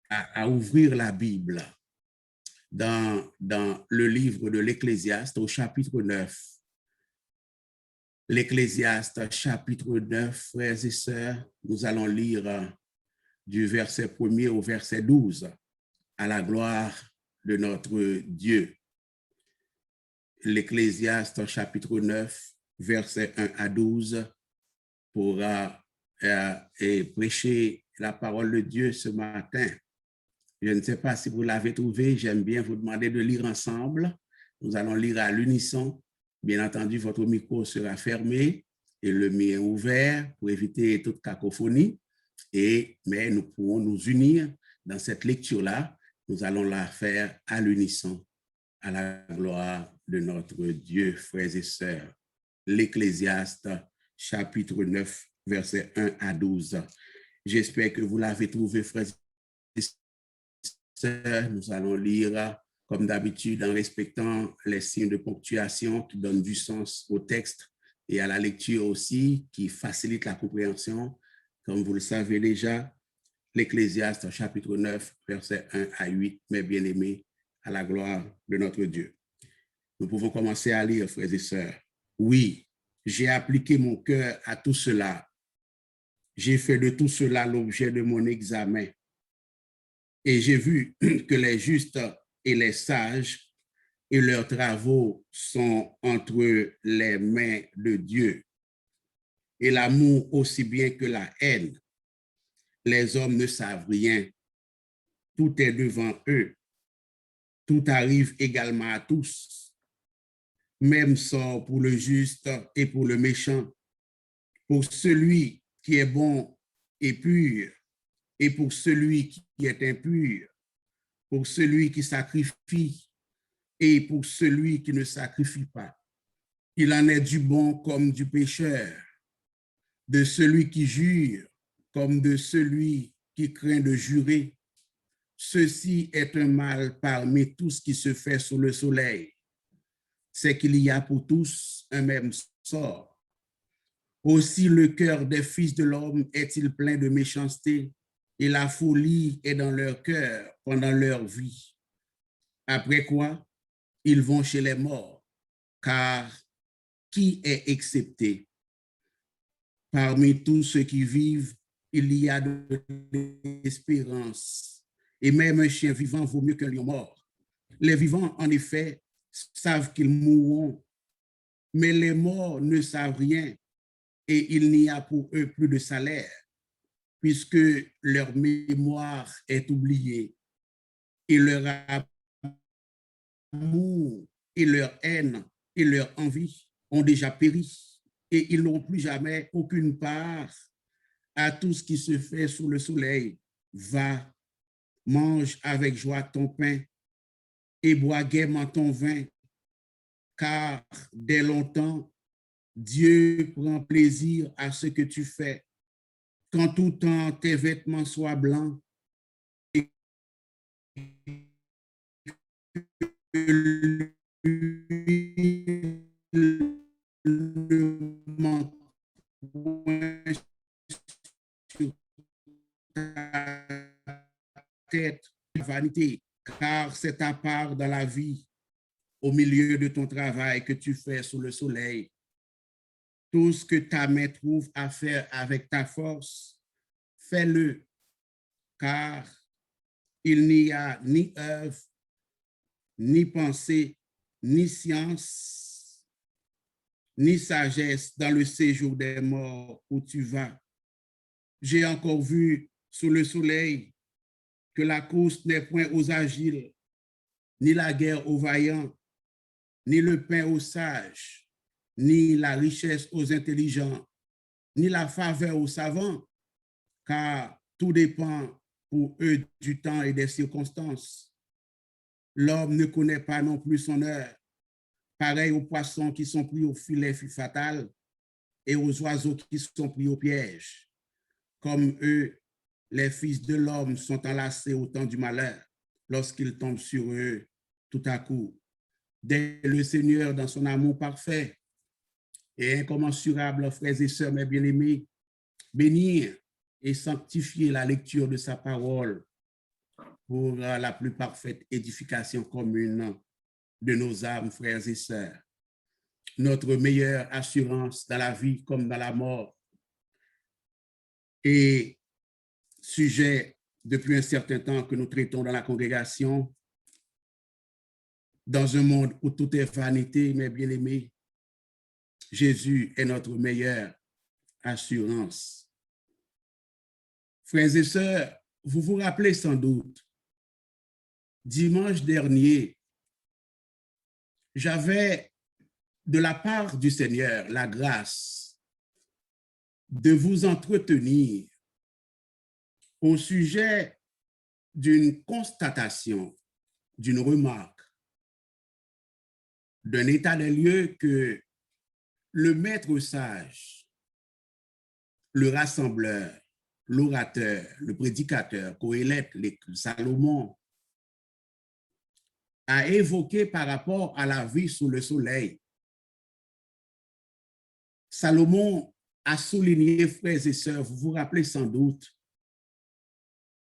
à ouvrir la Bible dans le livre de l'Ecclésiaste au chapitre 9. L'Ecclésiaste chapitre 9, frères et sœurs, nous allons lire du verset 1er au verset 12, à la gloire de notre Dieu. L'Ecclésiaste chapitre 9, verset 1 à 12, pour prêcher la parole de Dieu ce matin. Je ne sais pas si vous l'avez trouvé, j'aime bien vous demander de lire ensemble. Nous allons lire à l'unisson. Bien entendu, votre micro sera fermé et le mien ouvert pour éviter toute cacophonie. Mais nous pourrons nous unir dans cette lecture-là. Nous allons la faire à l'unisson, à la gloire de notre Dieu, frères et sœurs. L'Ecclésiaste, chapitre 9, versets 1 à 12. J'espère que vous l'avez trouvé, frères et sœurs. Nous allons lire, comme d'habitude, en respectant les signes de ponctuation qui donnent du sens au texte et à la lecture aussi, qui facilitent la compréhension. Comme vous le savez déjà, l'Ecclésiaste, chapitre 9, versets 1 à 8, mes bien-aimés, à la gloire de notre Dieu. Nous pouvons commencer à lire, frères et sœurs. Oui, j'ai appliqué mon cœur à tout cela. J'ai fait de tout cela l'objet de mon examen. Et j'ai vu que les justes et les sages et leurs travaux sont entre les mains de Dieu. Et l'amour aussi bien que la haine. Les hommes ne savent rien. Tout est devant eux. Tout arrive également à tous. Même sort pour le juste et pour le méchant, pour celui qui est bon et pur, et pour celui qui est impur, pour celui qui sacrifie et pour celui qui ne sacrifie pas. Il en est du bon comme du pécheur, de celui qui jure comme de celui qui craint de jurer. Ceci est un mal parmi tout ce qui se fait sous le soleil. C'est qu'il y a pour tous un même sort. Aussi le cœur des fils de l'homme est-il plein de méchanceté, et la folie est dans leur cœur pendant leur vie. Après quoi, ils vont chez les morts, car qui est excepté? Parmi tous ceux qui vivent, il y a de l'espérance, et même un chien vivant vaut mieux qu'un lion mort. Les vivants, en effet, savent qu'ils mourront, mais les morts ne savent rien, et il n'y a pour eux plus de salaire, puisque leur mémoire est oubliée, et leur amour, et leur haine, et leur envie ont déjà péri, et ils n'ont plus jamais aucune part à tout ce qui se fait sous le soleil. Va, mange avec joie ton pain, et bois gaiement ton vin, car dès longtemps, Dieu prend plaisir à ce que tu fais. Qu'en tout temps tes vêtements soient blancs et que ne manque point sur ta tête, vanité, car c'est ta part dans la vie, au milieu de ton travail que tu fais sous le soleil. Tout ce que ta main trouve à faire avec ta force, fais-le, car il n'y a ni œuvre, ni pensée, ni science, ni sagesse dans le séjour des morts où tu vas. J'ai encore vu sous le soleil que la course n'est point aux agiles, ni la guerre aux vaillants, ni le pain aux sages, ni la richesse aux intelligents, ni la faveur aux savants, car tout dépend pour eux du temps et des circonstances. L'homme ne connaît pas non plus son heure, pareil aux poissons qui sont pris au filet fatal et aux oiseaux qui sont pris au piège. Comme eux, les fils de l'homme sont enlacés au temps du malheur, lorsqu'ils tombent sur eux tout à coup. Dès le Seigneur, dans son amour parfait et incommensurable, frères et sœurs, mes bien-aimés, bénir et sanctifier la lecture de sa parole pour la plus parfaite édification commune de nos âmes, frères et sœurs. Notre meilleure assurance dans la vie comme dans la mort et sujet depuis un certain temps que nous traitons dans la congrégation, dans un monde où tout est vanité, mes bien-aimés, Jésus est notre meilleure assurance. Frères et sœurs, vous vous rappelez sans doute, dimanche dernier, j'avais de la part du Seigneur la grâce de vous entretenir au sujet d'une constatation, d'une remarque, d'un état des lieux que le maître sage, le rassembleur, l'orateur, le prédicateur, Coëlette, Salomon, a évoqué par rapport à la vie sous le soleil. Salomon a souligné, frères et sœurs, vous vous rappelez sans doute,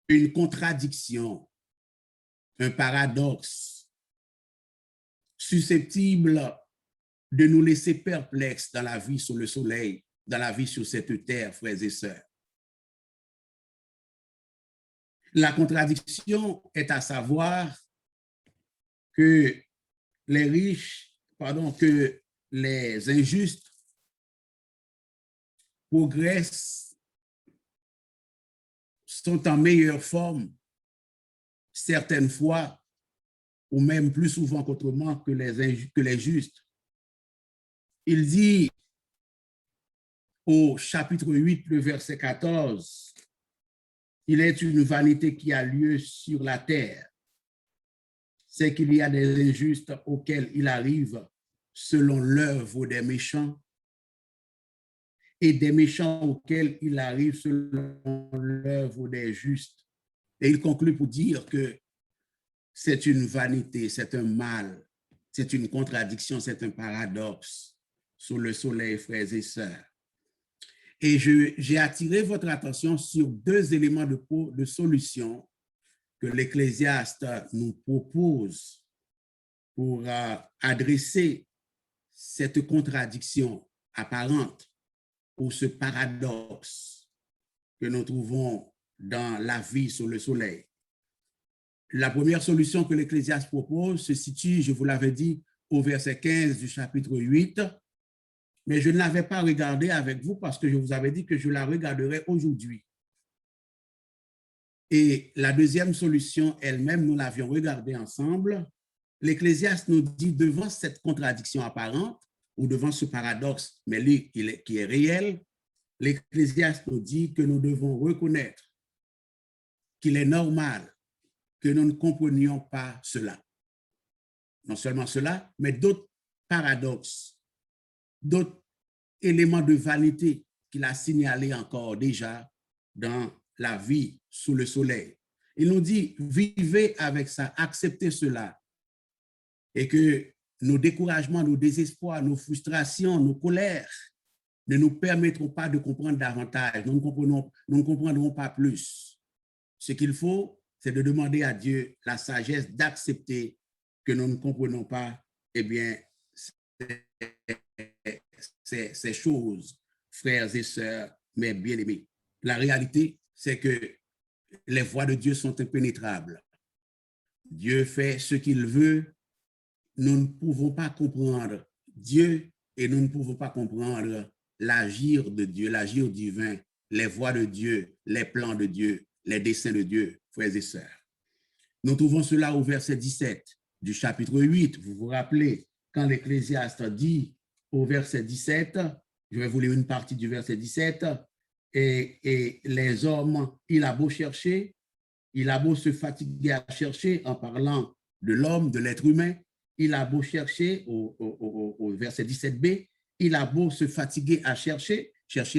une contradiction, un paradoxe susceptible de nous laisser perplexes dans la vie sous le soleil, dans la vie sur cette terre, frères et sœurs. La contradiction est à savoir que les riches, que les injustes progressent, sont en meilleure forme, certaines fois, ou même plus souvent qu'autrement que les justes. Il dit au chapitre 8, le verset 14, « Il est une vanité qui a lieu sur la terre. C'est qu'il y a des injustes auxquels il arrive selon l'œuvre des méchants et des méchants auxquels il arrive selon l'œuvre des justes. » Et il conclut pour dire que c'est une vanité, c'est un mal, c'est une contradiction, c'est un paradoxe sous le soleil, frères et sœurs. Et j'ai attiré votre attention sur deux éléments de solution que l'Ecclésiaste nous propose pour adresser cette contradiction apparente ou ce paradoxe que nous trouvons dans la vie sous le soleil. La première solution que l'Ecclésiaste propose se situe, je vous l'avais dit, au verset 15 du chapitre 8, mais je ne l'avais pas regardé avec vous parce que je vous avais dit que je la regarderai aujourd'hui. Et la deuxième solution, elle-même, nous l'avions regardée ensemble. L'Ecclésiaste nous dit, devant cette contradiction apparente, ou devant ce paradoxe, mais lui, qui est réel, l'Ecclésiaste nous dit que nous devons reconnaître qu'il est normal que nous ne comprenions pas cela. Non seulement cela, mais d'autres paradoxes, d'autres éléments de vanité qu'il a signalés encore déjà dans la vie sous le soleil. Il nous dit, vivez avec ça, acceptez cela, et que nos découragements, nos désespoirs, nos frustrations, nos colères ne nous permettront pas de comprendre davantage. Nous ne comprendrons pas plus. Ce qu'il faut, c'est de demander à Dieu la sagesse d'accepter que nous ne comprenons pas, eh bien, ces choses, frères et sœurs, mes bien-aimés. La réalité, c'est que les voies de Dieu sont impénétrables. Dieu fait ce qu'il veut. Nous ne pouvons pas comprendre Dieu et nous ne pouvons pas comprendre l'agir de Dieu, l'agir divin, les voies de Dieu, les plans de Dieu, les desseins de Dieu, frères et sœurs. Nous trouvons cela au verset 17 du chapitre 8. Vous vous rappelez, quand l'Ecclésiaste dit au verset 17, je vais vous lire une partie du verset 17, et les hommes, il a beau chercher, il a beau se fatiguer à chercher en parlant de l'homme, de l'être humain, il a beau chercher au verset 17b, il a beau se fatiguer à chercher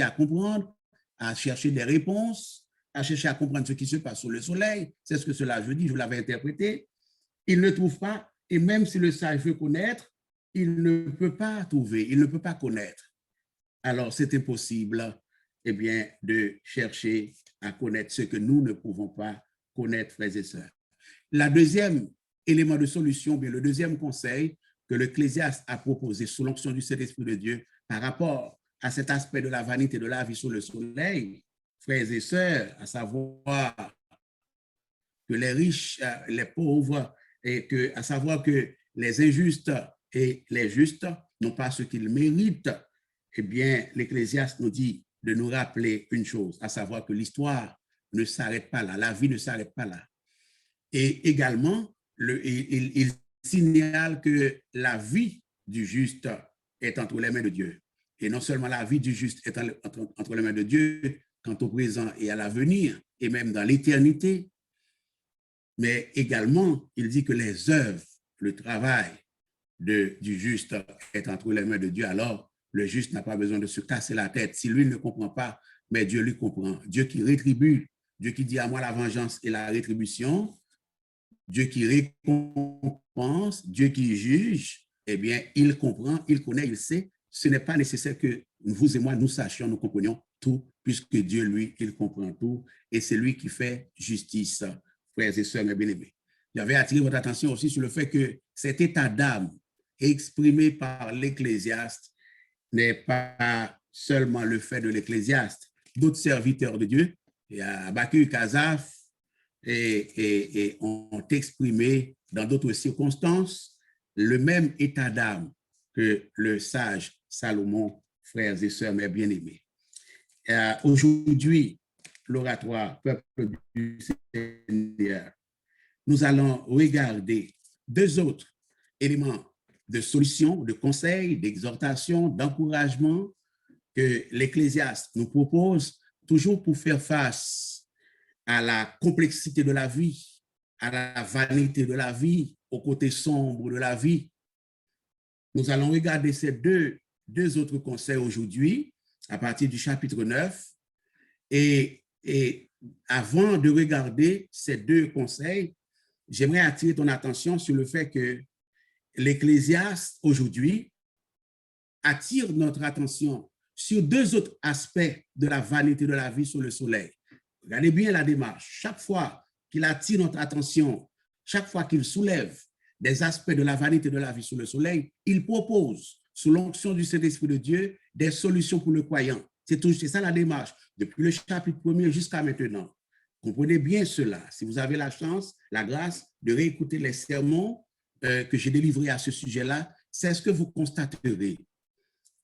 à comprendre, à chercher des réponses, à chercher à comprendre ce qui se passe sous le soleil, c'est ce que cela veut dire, je l'avais interprété, il ne trouve pas, et même si le sage veut connaître, il ne peut pas trouver, il ne peut pas connaître. Alors c'est impossible, eh bien, de chercher à connaître ce que nous ne pouvons pas connaître, frères et sœurs. La deuxième élément de solution, bien le deuxième conseil que l'Ecclésiaste a proposé sous l'onction du Saint-Esprit de Dieu par rapport à cet aspect de la vanité de la vie sous le soleil, frères et sœurs, à savoir que les riches, les pauvres, et à savoir que les injustes et les justes n'ont pas ce qu'ils méritent, eh bien, l'Ecclésiaste nous dit de nous rappeler une chose, à savoir que l'histoire ne s'arrête pas là, la vie ne s'arrête pas là. Et également, il signale que la vie du juste est entre les mains de Dieu. Et non seulement la vie du juste est entre les mains de Dieu, quant au présent et à l'avenir, et même dans l'éternité, mais également, il dit que les œuvres, le travail du juste est entre les mains de Dieu. Alors, le juste n'a pas besoin de se casser la tête. Si lui ne comprend pas, mais Dieu lui comprend. Dieu qui rétribue, Dieu qui dit à moi la vengeance et la rétribution, Dieu qui récompense, Dieu qui juge, eh bien, il comprend, il connaît, il sait. Ce n'est pas nécessaire que vous et moi, nous sachions, nous comprenions tout, puisque Dieu, lui, il comprend tout, et c'est lui qui fait justice, frères et sœurs, mes bien-aimés. J'avais attiré votre attention aussi sur le fait que cet état d'âme exprimé par l'Ecclésiaste n'est pas seulement le fait de l'Ecclésiaste. D'autres serviteurs de Dieu, Habakkuk, Asaph, et ont exprimé dans d'autres circonstances le même état d'âme que le sage Salomon, frères et sœurs, mes bien-aimés. Aujourd'hui, l'oratoire Peuple du Seigneur, nous allons regarder deux autres éléments de solution, de conseil, d'exhortation, d'encouragement que l'Ecclésiaste nous propose, toujours pour faire face à la complexité de la vie, à la vanité de la vie, au côté sombre de la vie. Nous allons regarder ces deux autres conseils aujourd'hui, à partir du chapitre 9. Et avant de regarder ces deux conseils, j'aimerais attirer ton attention sur le fait que l'Ecclésiaste, aujourd'hui, attire notre attention sur deux autres aspects de la vanité de la vie sous le soleil. Regardez bien la démarche. Chaque fois qu'il attire notre attention, chaque fois qu'il soulève des aspects de la vanité de la vie sous le soleil, il propose, sous l'onction du Saint-Esprit de Dieu, des solutions pour le croyant. C'est ça la démarche, depuis le chapitre 1er jusqu'à maintenant. Comprenez bien cela. Si vous avez la chance, la grâce de réécouter les sermons que j'ai délivrés à ce sujet-là, c'est ce que vous constaterez.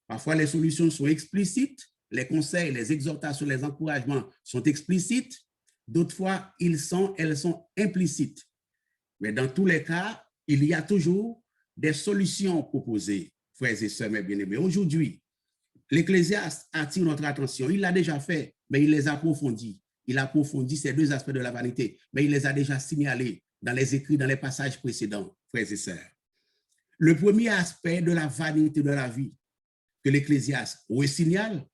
Parfois, les solutions sont explicites, les conseils, les exhortations, les encouragements sont explicites. D'autres fois, elles sont implicites. Mais dans tous les cas, il y a toujours des solutions proposées, frères et sœurs, mes bien-aimés. Aujourd'hui, l'Ecclésiaste attire notre attention. Il l'a déjà fait, mais il les approfondit. Il approfondit ces deux aspects de la vanité, mais il les a déjà signalés dans les écrits, dans les passages précédents, frères et sœurs. Le premier aspect de la vanité de la vie que l'Ecclésiaste signale,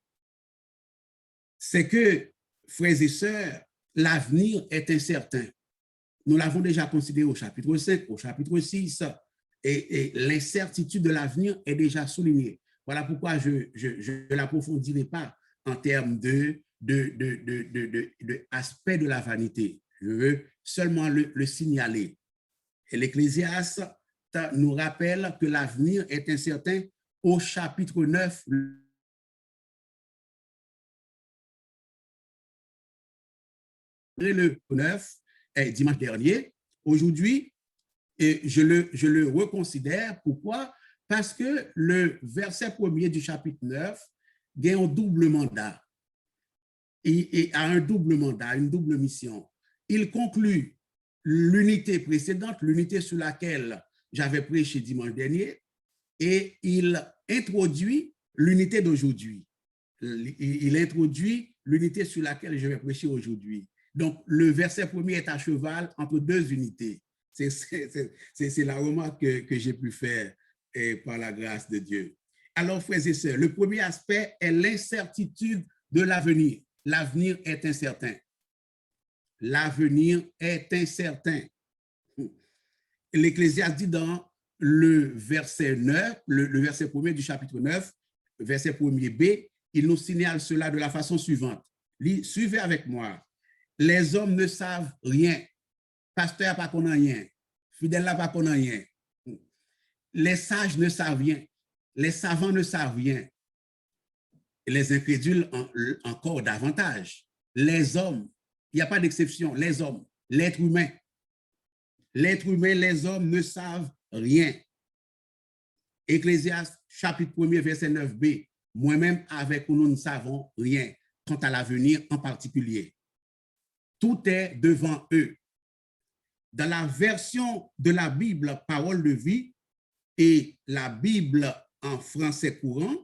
c'est que, frères et sœurs, l'avenir est incertain. Nous l'avons déjà considéré au chapitre 5, au chapitre 6, et l'incertitude de l'avenir est déjà soulignée. Voilà pourquoi je ne l'approfondirai pas en termes d'aspect de la vanité. Je veux seulement le signaler. Et l'Ecclésiaste nous rappelle que l'avenir est incertain au chapitre 9. Le 9, dimanche dernier. Aujourd'hui, je le reconsidère. Pourquoi? Parce que le verset 1er du chapitre 9 a un double mandat. Il a un double mandat, une double mission. Il conclut l'unité précédente, l'unité sur laquelle j'avais prêché dimanche dernier, et il introduit l'unité d'aujourd'hui. Il introduit l'unité sur laquelle je vais prêcher aujourd'hui. Donc, le verset 1er est à cheval entre deux unités. C'est la remarque que j'ai pu faire par la grâce de Dieu. Alors, frères et sœurs, le premier aspect est l'incertitude de l'avenir. L'avenir est incertain. L'avenir est incertain. L'Ecclésiaste dit dans le verset 9, le verset 1er du chapitre 9, verset 1er B, il nous signale cela de la façon suivante. Suivez avec moi. Les hommes ne savent rien pasteur pas qu'on rien, fidèle là pas qu'on rien. Les sages ne savent rien, les savants ne savent rien, et les incrédules encore davantage. Les hommes, il n'y a pas d'exception, les hommes, l'être humain, les hommes ne savent rien. Ecclésiaste, chapitre 1er, verset 9b, moi-même avec nous ne savons rien quant à l'avenir en particulier. Tout est devant eux. Dans la version de la Bible Parole de vie et la Bible en français courant,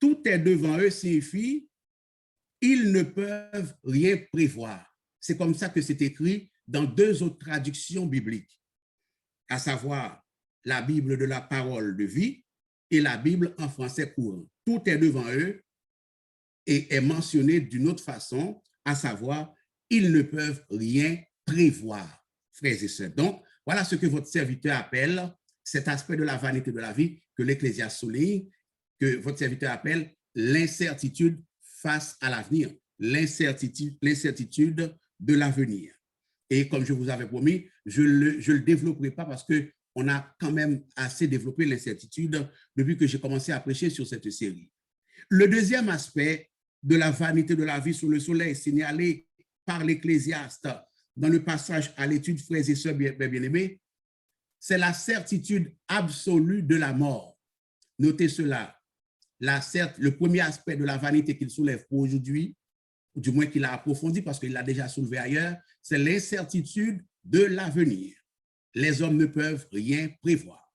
tout est devant eux signifie ils ne peuvent rien prévoir. C'est comme ça que c'est écrit dans deux autres traductions bibliques, à savoir la Bible de la Parole de vie et la Bible en français courant. Tout est devant eux et est mentionné d'une autre façon, à savoir ils ne peuvent rien prévoir, frères et sœurs. Donc, voilà ce que votre serviteur appelle cet aspect de la vanité de la vie que l'Ecclésiaste souligne, que votre serviteur appelle l'incertitude face à l'avenir, l'incertitude de l'avenir. Et comme je vous avais promis, je le développerai pas parce qu'on a quand même assez développé l'incertitude depuis que j'ai commencé à prêcher sur cette série. Le deuxième aspect de la vanité de la vie sous le soleil, signalé par l'Ecclésiaste dans le passage à l'étude, frères et sœurs bien-aimés, c'est la certitude absolue de la mort. Notez cela. Le premier aspect de la vanité qu'il soulève pour aujourd'hui, ou du moins qu'il a approfondi parce qu'il l'a déjà soulevé ailleurs, c'est l'incertitude de l'avenir. Les hommes ne peuvent rien prévoir.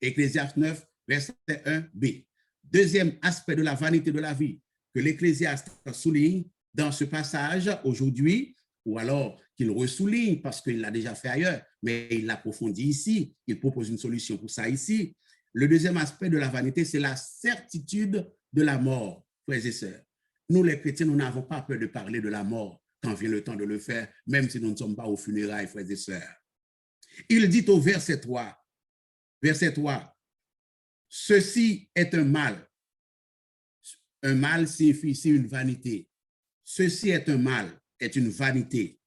Ecclésiaste 9, verset 1b. Deuxième aspect de la vanité de la vie que l'Ecclésiaste souligne dans ce passage aujourd'hui, ou alors qu'il ressouligne parce qu'il l'a déjà fait ailleurs, mais il l'approfondit ici, il propose une solution pour ça ici. Le deuxième aspect de la vanité, c'est la certitude de la mort, frères et sœurs. Nous, les chrétiens, nous n'avons pas peur de parler de la mort quand vient le temps de le faire, même si nous ne sommes pas aux funérailles, frères et sœurs. Il dit au verset 3, ceci est un mal. Un mal signifie ici une vanité. Ceci est un mal, est une vanité.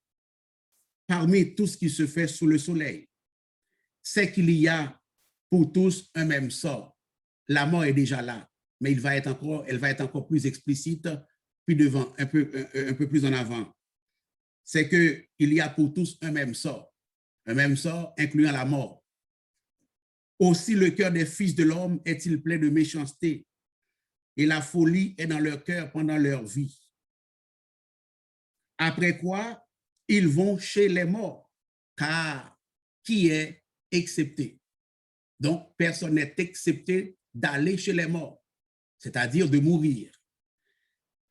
Parmi tout ce qui se fait sous le soleil, c'est qu'il y a pour tous un même sort. La mort est déjà là, mais elle va être encore plus explicite, puis devant, un peu plus en avant. C'est qu'il y a pour tous un même sort incluant la mort. Aussi le cœur des fils de l'homme est-il plein de méchanceté, et la folie est dans leur cœur pendant leur vie. Après quoi, ils vont chez les morts, car qui est excepté? Donc, personne n'est excepté d'aller chez les morts, c'est-à-dire de mourir.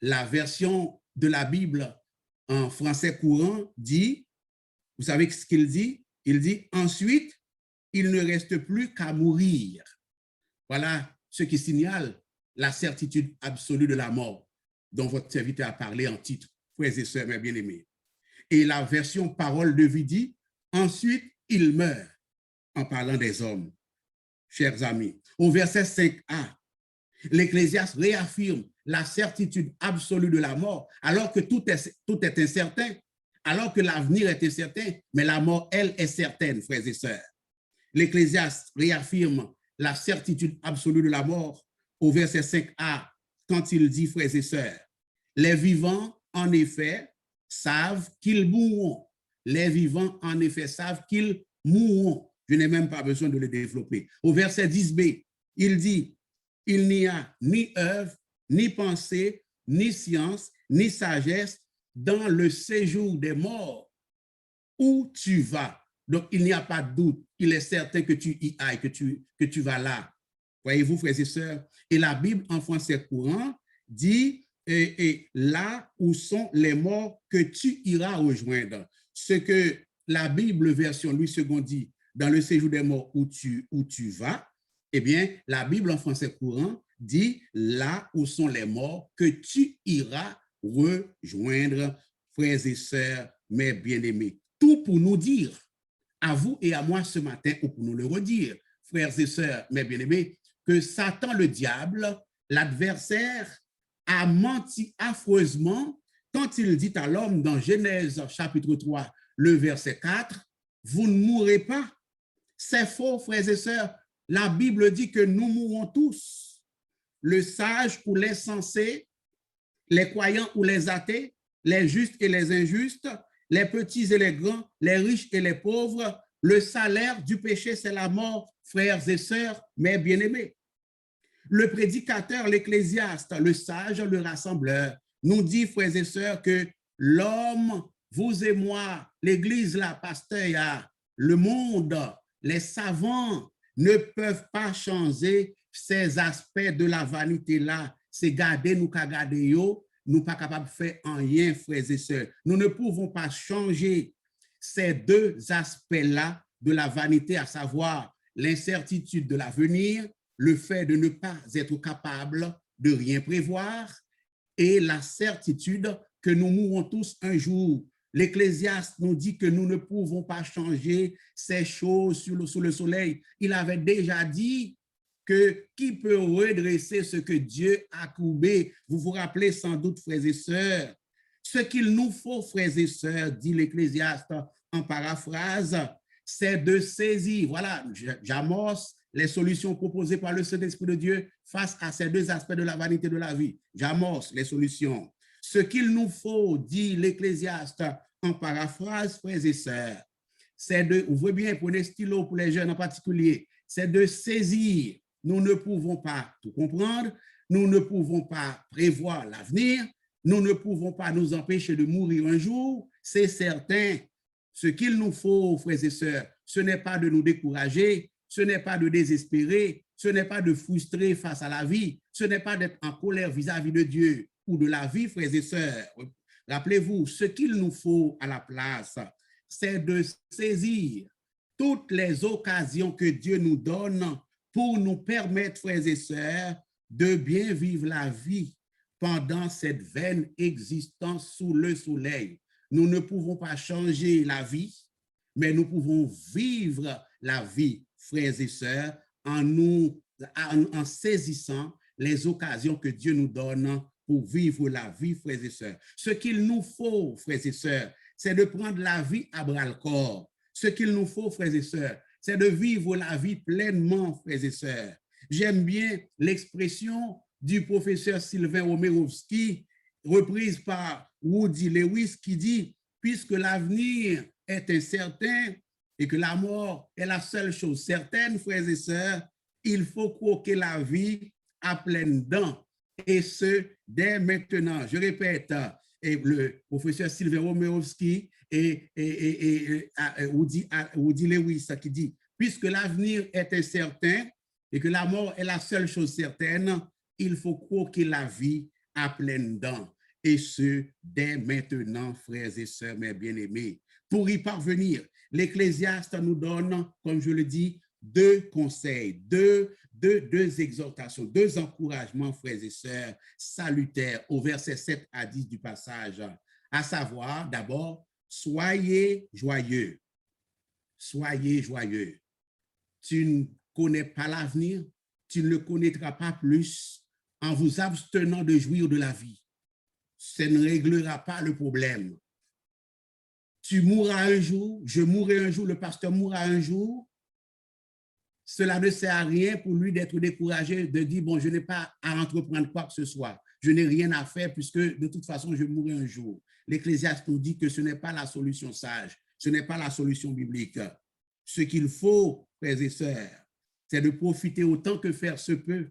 La version de la Bible en français courant dit, vous savez ce qu'il dit? Il dit, ensuite, il ne reste plus qu'à mourir. Voilà ce qui signale la certitude absolue de la mort dont votre serviteur a parlé en titre, frères et sœurs, mes bien-aimés. Et la version parole de vie dit, ensuite, il meurt, en parlant des hommes. Chers amis, au verset 5a, l'Ecclésiaste réaffirme la certitude absolue de la mort, alors que tout est incertain, alors que l'avenir est incertain, mais la mort, elle, est certaine, frères et sœurs. L'Ecclésiaste réaffirme la certitude absolue de la mort au verset 5a, quand il dit, frères et sœurs, les vivants, en effet, savent qu'ils mourront. Les vivants, en effet, savent qu'ils mourront. Je n'ai même pas besoin de le développer. Au verset 10b, il dit, il n'y a ni œuvre, ni pensée, ni science, ni sagesse dans le séjour des morts où tu vas. Donc, il n'y a pas de doute. Il est certain que tu y ailles, que tu vas là. Voyez-vous, frères et sœurs? Et la Bible en français courant dit, et là où sont les morts que tu iras rejoindre. Ce que la Bible version Louis II dit, dans le séjour des morts où tu vas, eh bien, la Bible en français courant dit là où sont les morts que tu iras rejoindre, frères et sœurs, mes bien-aimés. Tout pour nous dire, à vous et à moi ce matin, ou pour nous le redire, frères et sœurs, mes bien-aimés, que Satan, le diable, l'adversaire, a menti affreusement quand il dit à l'homme dans Genèse chapitre 3, le verset 4, vous ne mourrez pas. C'est faux, frères et sœurs. La Bible dit que nous mourrons tous. Le sage ou les sensés, les croyants ou les athées, les justes et les injustes, les petits et les grands, les riches et les pauvres. Le salaire du péché, c'est la mort, frères et sœurs, mes bien-aimés. Le prédicateur, l'ecclésiaste, le sage, le rassembleur, nous dit, frères et sœurs, que l'homme, vous et moi, l'Église, la pasteur, le monde, les savants ne peuvent pas changer ces aspects de la vanité-là. C'est garder, nous qu'à garder, nous pas capables de faire rien, frères et sœurs. Nous ne pouvons pas changer ces deux aspects-là de la vanité, à savoir l'incertitude de l'avenir, le fait de ne pas être capable de rien prévoir et la certitude que nous mourrons tous un jour. L'Ecclésiaste nous dit que nous ne pouvons pas changer ces choses sous le soleil. Il avait déjà dit que qui peut redresser ce que Dieu a courbé? Vous vous rappelez sans doute, frères et sœurs, ce qu'il nous faut, frères et sœurs, dit l'Ecclésiaste en paraphrase, c'est de saisir, voilà, j'amorce les solutions proposées par le Saint-Esprit de Dieu face à ces deux aspects de la vanité de la vie. J'amorce les solutions. Ce qu'il nous faut, dit l'Ecclésiaste en paraphrase, frères et sœurs, c'est de, ouvrez bien, prenez stylo pour les jeunes en particulier, c'est de saisir. Nous ne pouvons pas tout comprendre, nous ne pouvons pas prévoir l'avenir, nous ne pouvons pas nous empêcher de mourir un jour, c'est certain. Ce qu'il nous faut, frères et sœurs, ce n'est pas de nous décourager, ce n'est pas de désespérer, ce n'est pas de frustrer face à la vie, ce n'est pas d'être en colère vis-à-vis de Dieu ou de la vie, frères et sœurs. Rappelez-vous, ce qu'il nous faut à la place, c'est de saisir toutes les occasions que Dieu nous donne pour nous permettre, frères et sœurs, de bien vivre la vie pendant cette vaine existence sous le soleil. Nous ne pouvons pas changer la vie, mais nous pouvons vivre la vie, frères et sœurs, en saisissant les occasions que Dieu nous donne pour vivre la vie, frères et sœurs. Ce qu'il nous faut, frères et sœurs, c'est de prendre la vie à bras-le-corps. Ce qu'il nous faut, frères et sœurs, c'est de vivre la vie pleinement, frères et sœurs. J'aime bien l'expression du professeur Sylvain Omerovski, reprise par Woody Lewis, qui dit « Puisque l'avenir est incertain et que la mort est la seule chose certaine, frères et sœurs, il faut croquer la vie à pleines dents, et ce, dès maintenant. » Je répète, et le professeur Sylvain Omerovski et Woody Lewis qui dit « Puisque l'avenir est incertain et que la mort est la seule chose certaine, il faut croquer la vie à pleines dents. Et ce, dès maintenant, frères et sœurs, mes bien-aimés. Pour y parvenir, l'Ecclésiaste nous donne, comme je le dis, deux conseils, deux exhortations, deux encouragements, frères et sœurs, salutaires, au verset 7 à 10 du passage, à savoir, d'abord, soyez joyeux. Soyez joyeux. Tu ne connais pas l'avenir, tu ne le connaîtras pas plus en vous abstenant de jouir de la vie. Ça ne réglera pas le problème. Tu mourras un jour, je mourrai un jour, le pasteur mourra un jour. Cela ne sert à rien pour lui d'être découragé, de dire, bon, je n'ai pas à entreprendre quoi que ce soit. Je n'ai rien à faire puisque de toute façon, je mourrai un jour. L'Ecclésiaste nous dit que ce n'est pas la solution sage, ce n'est pas la solution biblique. Ce qu'il faut, frères et sœurs, c'est de profiter autant que faire se peut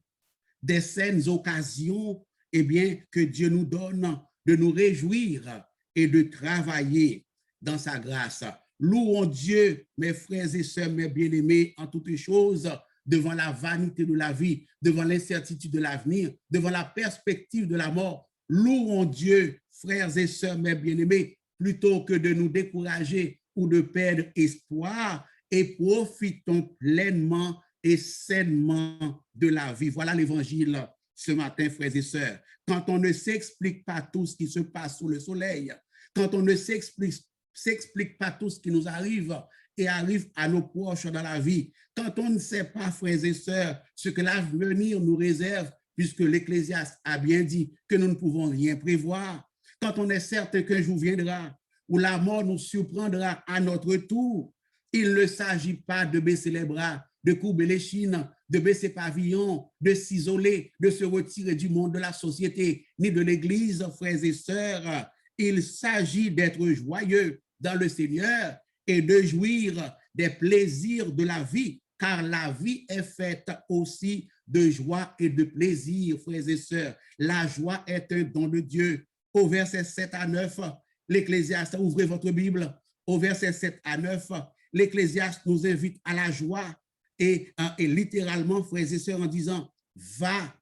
des saines occasions que Dieu nous donne de nous réjouir et de travailler dans sa grâce. Louons Dieu, mes frères et sœurs, mes bien-aimés, en toutes choses, devant la vanité de la vie, devant l'incertitude de l'avenir, devant la perspective de la mort. Louons Dieu, frères et sœurs, mes bien-aimés, plutôt que de nous décourager ou de perdre espoir, et profitons pleinement et sainement de la vie. Voilà l'évangile ce matin, frères et sœurs. Quand on ne s'explique pas tout ce qui se passe sous le soleil, quand on ne s'explique pas tout ce qui nous arrive et arrive à nos proches dans la vie, quand on ne sait pas, frères et sœurs, ce que l'avenir nous réserve, puisque l'Ecclésiaste a bien dit que nous ne pouvons rien prévoir, quand on est certain qu'un jour viendra où la mort nous surprendra à notre tour. Il ne s'agit pas de baisser les bras, de courber les chines, de baisser pavillon, de s'isoler, de se retirer du monde de la société, ni de l'Église, frères et sœurs. Il s'agit d'être joyeux dans le Seigneur et de jouir des plaisirs de la vie, car la vie est faite aussi de joie et de plaisir, frères et sœurs. La joie est un don de Dieu. Au verset 7 à 9, l'Ecclésiaste, ouvrez votre Bible, au verset 7 à 9, l'Ecclésiaste nous invite à la joie et littéralement, frères et sœurs, en disant, va,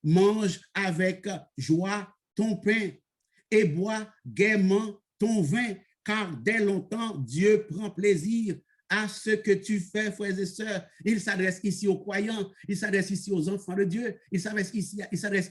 mange avec joie ton pain et bois gaiement ton vin, car dès longtemps, Dieu prend plaisir à ce que tu fais, frères et sœurs. Il s'adresse ici aux croyants, il s'adresse ici aux enfants de Dieu, il s'adresse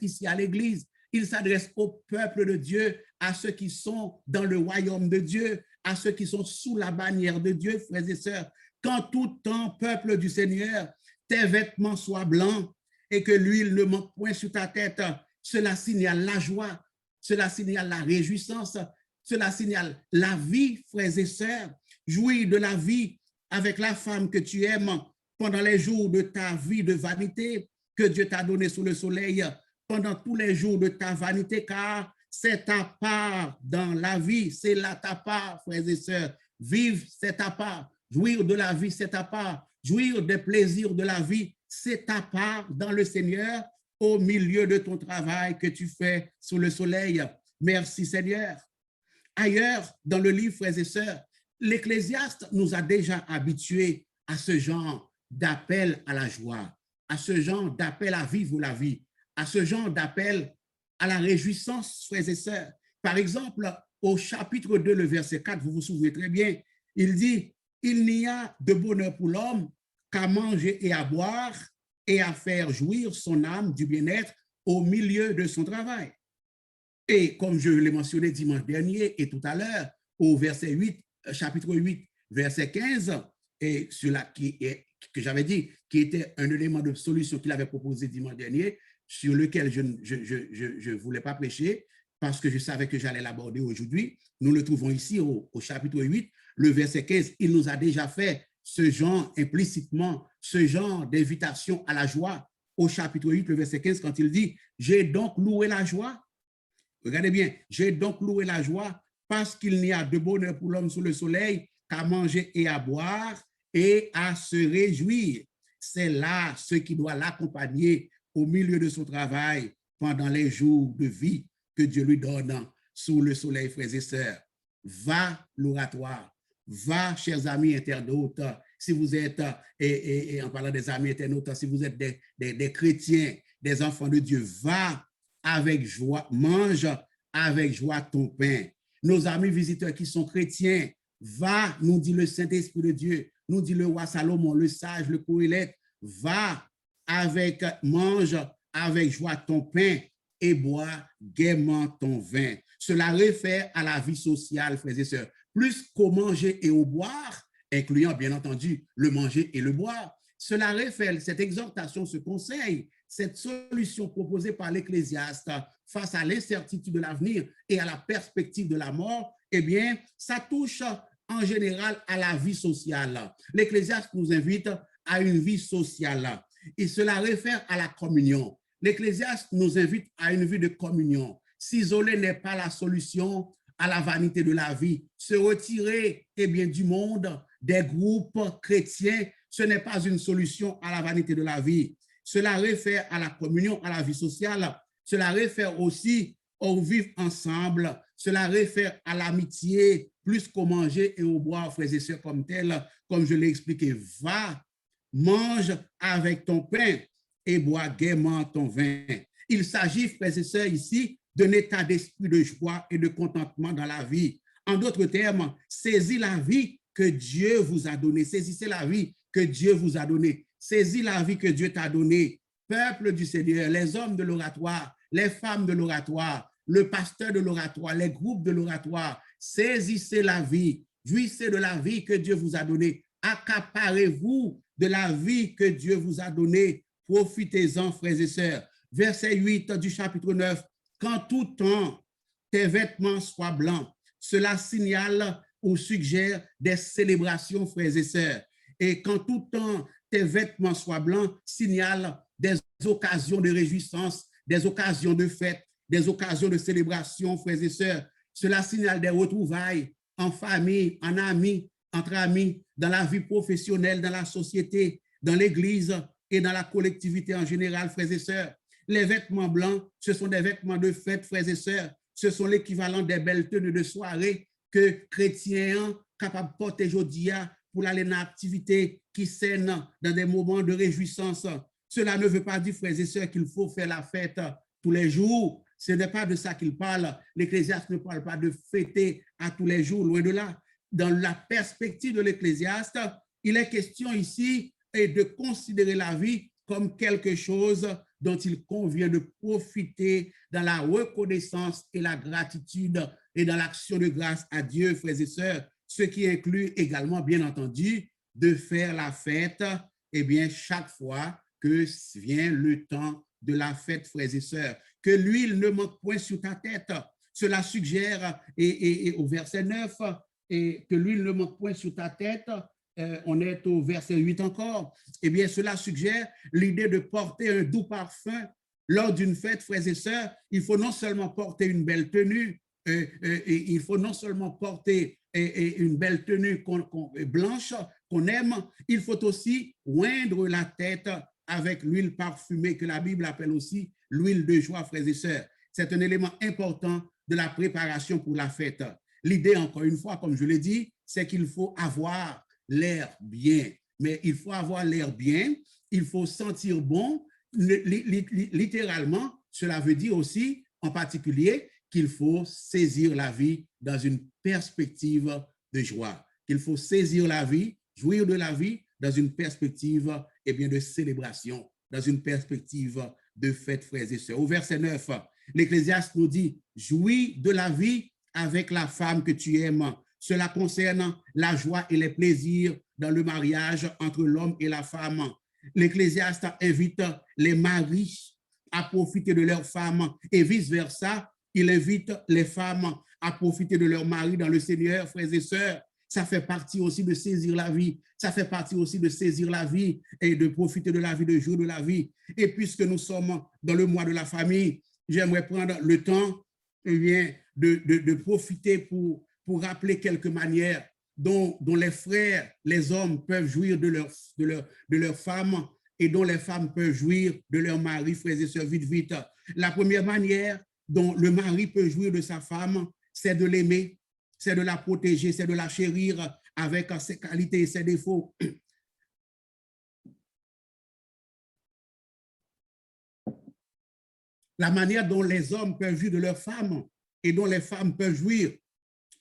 ici à l'Église, il s'adresse au peuple de Dieu, à ceux qui sont dans le royaume de Dieu, à ceux qui sont sous la bannière de Dieu, frères et sœurs. Qu'en tout temps, peuple du Seigneur, tes vêtements soient blancs et que l'huile ne manque point sur ta tête. Cela signale la joie, cela signale la réjouissance, cela signale la vie, frères et sœurs. Jouir de la vie avec la femme que tu aimes pendant les jours de ta vie de vanité que Dieu t'a donné sous le soleil, pendant tous les jours de ta vanité, car c'est ta part dans la vie, c'est là ta part, frères et sœurs. Vivre, c'est ta part. Jouir de la vie, c'est ta part. Jouir des plaisirs de la vie, c'est ta part dans le Seigneur au milieu de ton travail que tu fais sous le soleil. Merci Seigneur. Ailleurs, dans le livre, frères et sœurs, l'Ecclésiaste nous a déjà habitués à ce genre d'appel à la joie, à ce genre d'appel à vivre la vie, à ce genre d'appel à la réjouissance, frères et sœurs. Par exemple, au chapitre 2, le verset 4, vous vous souvenez très bien, il dit, il n'y a de bonheur pour l'homme qu'à manger et à boire et à faire jouir son âme du bien-être au milieu de son travail. Et comme je l'ai mentionné dimanche dernier et tout à l'heure, au verset 8, chapitre 8, verset 15, et cela que j'avais dit, qui était un élément de solution qu'il avait proposé dimanche dernier, sur lequel je ne voulais pas prêcher, parce que je savais que j'allais l'aborder aujourd'hui. Nous le trouvons ici au chapitre 8, le verset 15, il nous a déjà fait ce genre, implicitement, ce genre d'invitation à la joie. Au chapitre 8, le verset 15, quand il dit, j'ai donc loué la joie. Regardez bien, j'ai donc loué la joie parce qu'il n'y a de bonheur pour l'homme sous le soleil qu'à manger et à boire et à se réjouir. C'est là ce qui doit l'accompagner au milieu de son travail pendant les jours de vie que Dieu lui donne sous le soleil, frères et sœurs. Va l'oratoire, va, chers amis internautes, si vous êtes, et en parlant des amis internautes, si vous êtes des chrétiens, des enfants de Dieu, va avec joie, mange avec joie ton pain. Nos amis visiteurs qui sont chrétiens, va, nous dit le Saint-Esprit de Dieu, nous dit le roi Salomon, le sage, le Coëlette, va mange avec joie ton pain et bois gaiement ton vin. Cela réfère à la vie sociale, frères et sœurs, plus qu'au manger et au boire, incluant bien entendu le manger et le boire. Cela réfère, cette exhortation, ce conseil, cette solution proposée par l'Ecclésiaste face à l'incertitude de l'avenir et à la perspective de la mort, eh bien, ça touche en général à la vie sociale. L'Ecclésiaste nous invite à une vie sociale et cela réfère à la communion. L'Ecclésiaste nous invite à une vie de communion. S'isoler n'est pas la solution à la vanité de la vie. Se retirer du monde, des groupes chrétiens, ce n'est pas une solution à la vanité de la vie. Cela réfère à la communion, à la vie sociale. Cela réfère aussi au vivre ensemble. Cela réfère à l'amitié, plus qu'au manger et au boire, frères et sœurs, comme tel, comme je l'ai expliqué. Va, mange avec ton pain et bois gaiement ton vin. Il s'agit, frères et sœurs, ici, d'un état d'esprit de joie et de contentement dans la vie. En d'autres termes, saisis la vie que Dieu vous a donnée. Saisissez la vie que Dieu vous a donnée. Saisis la vie que Dieu t'a donnée. Peuple du Seigneur, les hommes de l'oratoire, les femmes de l'oratoire, le pasteur de l'oratoire, les groupes de l'oratoire, saisissez la vie, jouissez de la vie que Dieu vous a donnée. Accaparez-vous de la vie que Dieu vous a donnée. Profitez-en, frères et sœurs. Verset 8 du chapitre 9. Qu'en tout temps, tes vêtements soient blancs, cela signale ou suggère des célébrations, frères et sœurs. Et quand tout temps tes vêtements soient blancs, signale des occasions de réjouissance, des occasions de fête, des occasions de célébration, frères et sœurs. Cela signale des retrouvailles en famille, en amis, entre amis, dans la vie professionnelle, dans la société, dans l'Église et dans la collectivité en général, frères et sœurs. Les vêtements blancs, ce sont des vêtements de fête, frères et sœurs. Ce sont l'équivalent des belles tenues de soirée que chrétiens capables de porter aujourd'hui pour aller dans l'activité qui scène dans des moments de réjouissance. Cela ne veut pas dire, frères et sœurs, qu'il faut faire la fête tous les jours. Ce n'est pas de ça qu'il parle. L'Ecclésiaste ne parle pas de fêter à tous les jours, loin de là. Dans la perspective de l'Ecclésiaste, il est question ici de considérer la vie comme quelque chose dont il convient de profiter dans la reconnaissance et la gratitude et dans l'action de grâce à Dieu, frères et sœurs, ce qui inclut également, bien entendu, de faire la fête, eh bien, chaque fois que vient le temps de la fête, frères et sœurs. Que l'huile ne manque point sur ta tête. Cela suggère, et au verset 9, et que l'huile ne manque point sur ta tête, on est au verset 8 encore, eh bien, cela suggère l'idée de porter un doux parfum lors d'une fête, frères et sœurs. Il faut non seulement porter une belle tenue, il faut non seulement porter une belle tenue blanche qu'on aime, il faut aussi oindre la tête avec l'huile parfumée que la Bible appelle aussi l'huile de joie, frères et sœurs. C'est un élément important de la préparation pour la fête. L'idée, encore une fois, comme je l'ai dit, c'est qu'il faut avoir l'air bien. Mais il faut avoir l'air bien, il faut sentir bon. Littéralement, cela veut dire aussi, en particulier, qu'il faut saisir la vie dans une perspective de joie. Qu'il faut saisir la vie, jouir de la vie dans une perspective de célébration, dans une perspective de fête, frères et sœurs. Au verset 9, l'Ecclésiaste nous dit « Jouis de la vie avec la femme que tu aimes ». Cela concerne la joie et les plaisirs dans le mariage entre l'homme et la femme. L'Ecclésiaste invite les maris à profiter de leurs femmes et vice-versa. Il invite les femmes à profiter de leur mari dans le Seigneur, frères et sœurs. Ça fait partie aussi de saisir la vie. Ça fait partie aussi de saisir la vie et de profiter de la vie, de jouir de la vie. Et puisque nous sommes dans le mois de la famille, j'aimerais prendre le temps de profiter pour rappeler quelques manières dont les frères, les hommes peuvent jouir de leurs femmes et dont les femmes peuvent jouir de leur mari, frères et sœurs, vite, vite. La première manière dont le mari peut jouir de sa femme, c'est de l'aimer, c'est de la protéger, c'est de la chérir avec ses qualités et ses défauts. La manière dont les hommes peuvent jouir de leurs femmes et dont les femmes peuvent jouir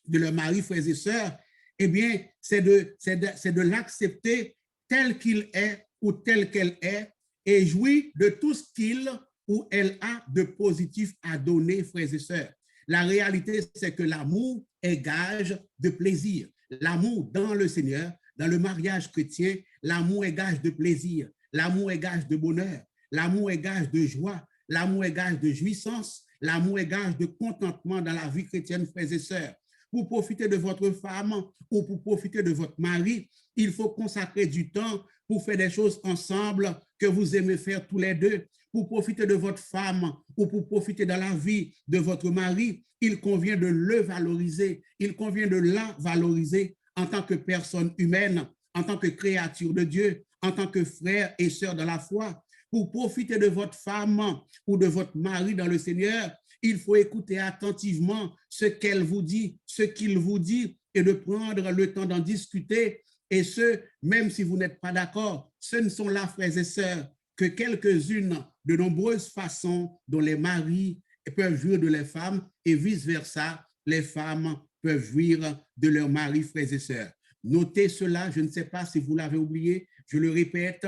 de leur mari, frères et sœurs, eh bien, c'est de l'accepter tel qu'il est ou tel qu'elle est et jouir de tout ce qu'il ou elle a de positif à donner, frères et sœurs. La réalité, c'est que l'amour est gage de plaisir. L'amour dans le Seigneur, dans le mariage chrétien, l'amour est gage de plaisir. L'amour est gage de bonheur. L'amour est gage de joie. L'amour est gage de jouissance. L'amour est gage de contentement dans la vie chrétienne, frères et sœurs. Pour profiter de votre femme ou pour profiter de votre mari, il faut consacrer du temps pour faire des choses ensemble que vous aimez faire tous les deux. Pour profiter de votre femme ou pour profiter dans la vie de votre mari, il convient de le valoriser, il convient de la valoriser en tant que personne humaine, en tant que créature de Dieu, en tant que frère et sœur dans la foi. Pour profiter de votre femme ou de votre mari dans le Seigneur, il faut écouter attentivement ce qu'elle vous dit, ce qu'il vous dit, et de prendre le temps d'en discuter. Et ce, même si vous n'êtes pas d'accord, ce ne sont là, frères et sœurs, que quelques-unes de nombreuses façons dont les maris peuvent jouir de leurs femmes et vice-versa, les femmes peuvent jouir de leurs maris, frères et sœurs. Notez cela, je ne sais pas si vous l'avez oublié, je le répète,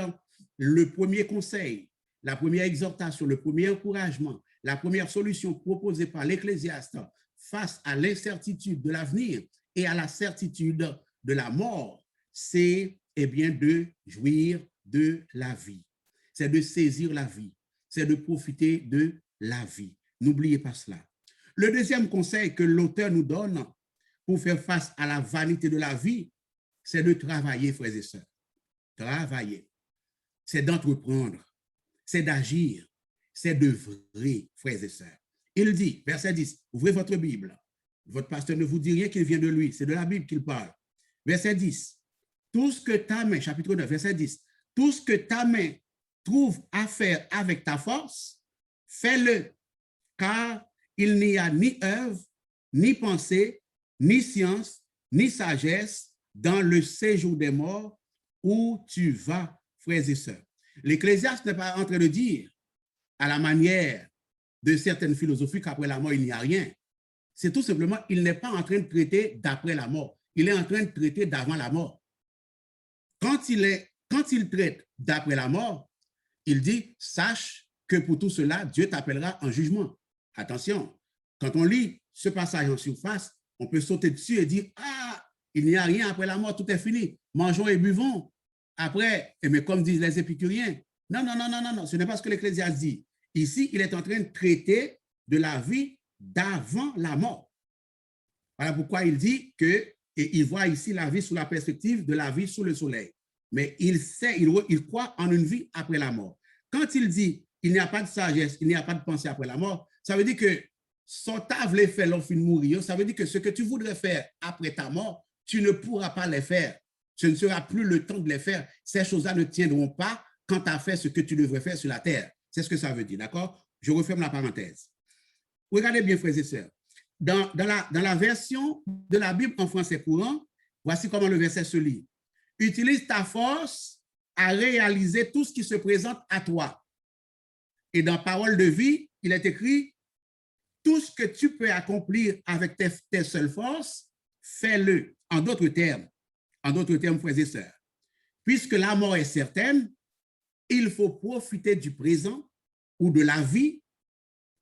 le premier conseil, la première exhortation, le premier encouragement, la première solution proposée par l'Ecclésiaste face à l'incertitude de l'avenir et à la certitude de la mort, c'est de jouir de la vie. C'est de saisir la vie, c'est de profiter de la vie. N'oubliez pas cela. Le deuxième conseil que l'auteur nous donne, pour faire face à la vanité de la vie, c'est de travailler, frères et sœurs. Travailler. C'est d'entreprendre, c'est d'agir, c'est d'œuvrer, frères et sœurs. Il dit, verset 10, ouvrez votre Bible. Votre pasteur ne vous dit rien qu'il vient de lui, c'est de la Bible qu'il parle. Verset 10, tout ce que ta main, chapitre 9, verset 10, tout ce que ta main trouve à faire avec ta force, fais-le, car il n'y a ni œuvre, ni pensée, ni science, ni sagesse dans le séjour des morts où tu vas, frères et sœurs. L'Ecclésiaste n'est pas en train de dire, à la manière de certaines philosophies, qu'après la mort, il n'y a rien. C'est tout simplement, il n'est pas en train de traiter d'après la mort. Il est en train de traiter d'avant la mort. Quand il traite d'après la mort, il dit, sache que pour tout cela, Dieu t'appellera en jugement. Attention, quand on lit ce passage en surface, on peut sauter dessus et dire, ah, il n'y a rien après la mort, tout est fini. Mangeons et buvons. Après, mais comme disent les épicuriens, non, non, non, non, non, non, ce n'est pas ce que l'Ecclésiaste dit. Ici, il est en train de traiter de la vie d'avant la mort. Voilà pourquoi il dit que, et il voit ici la vie sous la perspective de la vie sous le soleil. Mais il sait, il croit en une vie après la mort. Quand il dit, il n'y a pas de sagesse, il n'y a pas de pensée après la mort, ça veut dire que son tave les fait l'offre de mourir, ça veut dire que ce que tu voudrais faire après ta mort, tu ne pourras pas les faire. Ce ne sera plus le temps de les faire. Ces choses-là ne tiendront pas quand tu as fait ce que tu devrais faire sur la terre. C'est ce que ça veut dire, d'accord? Je referme la parenthèse. Regardez bien, frères et sœurs. Dans la version de la Bible en français courant, voici comment le verset se lit. Utilise ta force à réaliser tout ce qui se présente à toi. Et dans Parole de vie, il est écrit, tout ce que tu peux accomplir avec tes seules forces, fais-le. En d'autres termes, frères et sœurs, puisque la mort est certaine, il faut profiter du présent ou de la vie,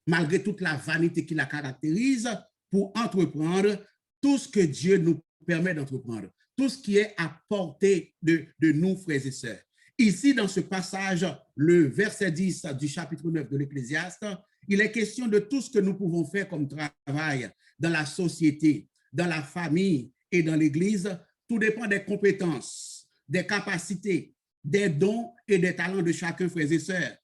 malgré toute la vanité qui la caractérise, pour entreprendre tout ce que Dieu nous permet d'entreprendre, tout ce qui est à portée de nous, frères et sœurs. Ici, dans ce passage, le verset 10 du chapitre 9 de l'Ecclésiaste, il est question de tout ce que nous pouvons faire comme travail dans la société, dans la famille et dans l'Église. Tout dépend des compétences, des capacités, des dons et des talents de chacun, frères et sœurs.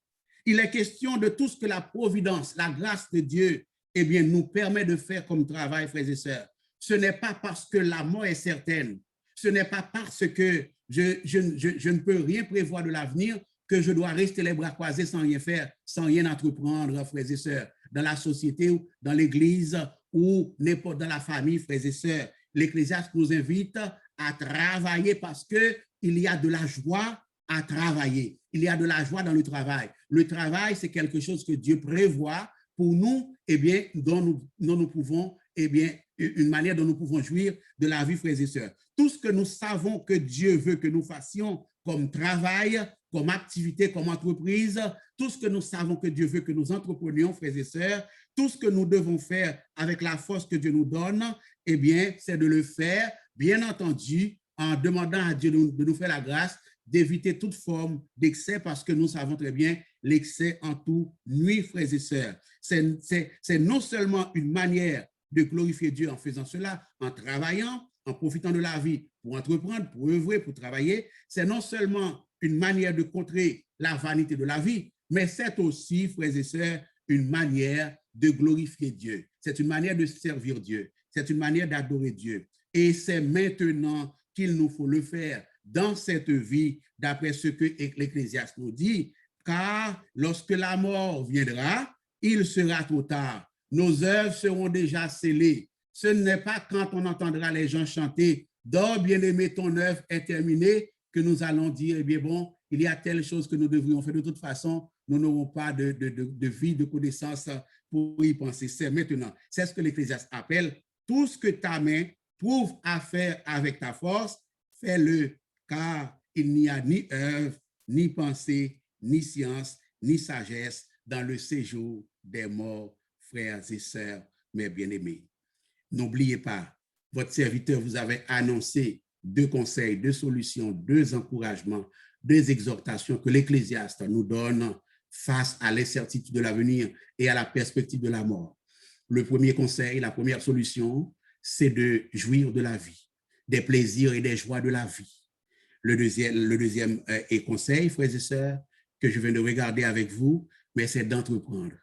Il est question de tout ce que la providence, la grâce de Dieu, eh bien, nous permet de faire comme travail, frères et sœurs. Ce n'est pas parce que la mort est certaine, ce n'est pas parce que je ne peux rien prévoir de l'avenir que je dois rester les bras croisés sans rien faire, sans rien entreprendre, frères et sœurs, dans la société, dans l'Église ou n'importe dans la famille, frères et sœurs. L'Ecclésiaste nous invite à travailler parce qu'il y a de la joie à travailler. Il y a de la joie dans le travail. Le travail, c'est quelque chose que Dieu prévoit pour nous, eh bien, dont nous pouvons, eh bien, une manière dont nous pouvons jouir de la vie, frères et sœurs. Tout ce que nous savons que Dieu veut que nous fassions comme travail, comme activité, comme entreprise, tout ce que nous savons que Dieu veut que nous entreprenions, frères et sœurs, tout ce que nous devons faire avec la force que Dieu nous donne, eh bien, c'est de le faire, bien entendu, en demandant à Dieu de nous faire la grâce d'éviter toute forme d'excès parce que nous savons très bien l'excès en tout nuit, frères et sœurs. C'est non seulement une manière de glorifier Dieu en faisant cela, en travaillant, en profitant de la vie pour entreprendre, pour œuvrer, pour travailler. C'est non seulement une manière de contrer la vanité de la vie, mais c'est aussi, frères et sœurs, une manière de glorifier Dieu. C'est une manière de servir Dieu. C'est une manière d'adorer Dieu. Et c'est maintenant qu'il nous faut le faire dans cette vie, d'après ce que l'Ecclésiaste nous dit, car lorsque la mort viendra, il sera trop tard. Nos œuvres seront déjà scellées. Ce n'est pas quand on entendra les gens chanter « Dors, bien-aimé, ton œuvre est terminée » que nous allons dire « Eh bien bon, il y a telle chose que nous devrions faire. De toute façon, nous n'aurons pas de vie, de connaissance pour y penser. » C'est maintenant. C'est ce que l'Ecclésiaste appelle « Tout ce que ta main trouve à faire avec ta force, fais-le, car il n'y a ni œuvre, ni pensée, ni science, ni sagesse dans le séjour des morts, frères et sœurs, mes bien-aimés. » N'oubliez pas, votre serviteur vous avait annoncé 2 conseils, 2 solutions, 2 encouragements, 2 exhortations que l'Ecclésiaste nous donne face à l'incertitude de l'avenir et à la perspective de la mort. Le premier conseil, la première solution, c'est de jouir de la vie, des plaisirs et des joies de la vie. Le deuxième conseil, frères et sœurs, que je viens de regarder avec vous, mais c'est d'entreprendre,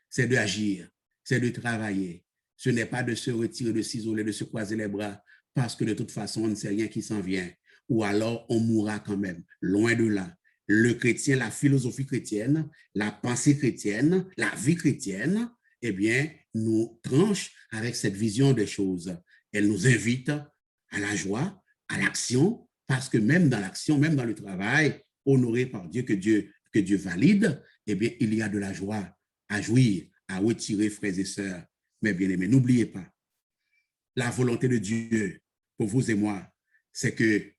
c'est d'agir, c'est de travailler. Ce n'est pas de se retirer, de s'isoler, de se croiser les bras, parce que de toute façon, on ne sait rien qui s'en vient. Ou alors, on mourra quand même, loin de là. Le chrétien, la philosophie chrétienne, la pensée chrétienne, la vie chrétienne, eh bien, nous tranche avec cette vision des choses. Elle nous invite à la joie, à l'action, parce que même dans l'action, même dans le travail, honoré par Dieu, que Dieu valide, eh bien, il y a de la joie à jouir, à retirer, frères et sœurs. Mais bien aimés, n'oubliez pas, la volonté de Dieu pour vous et moi, c'est que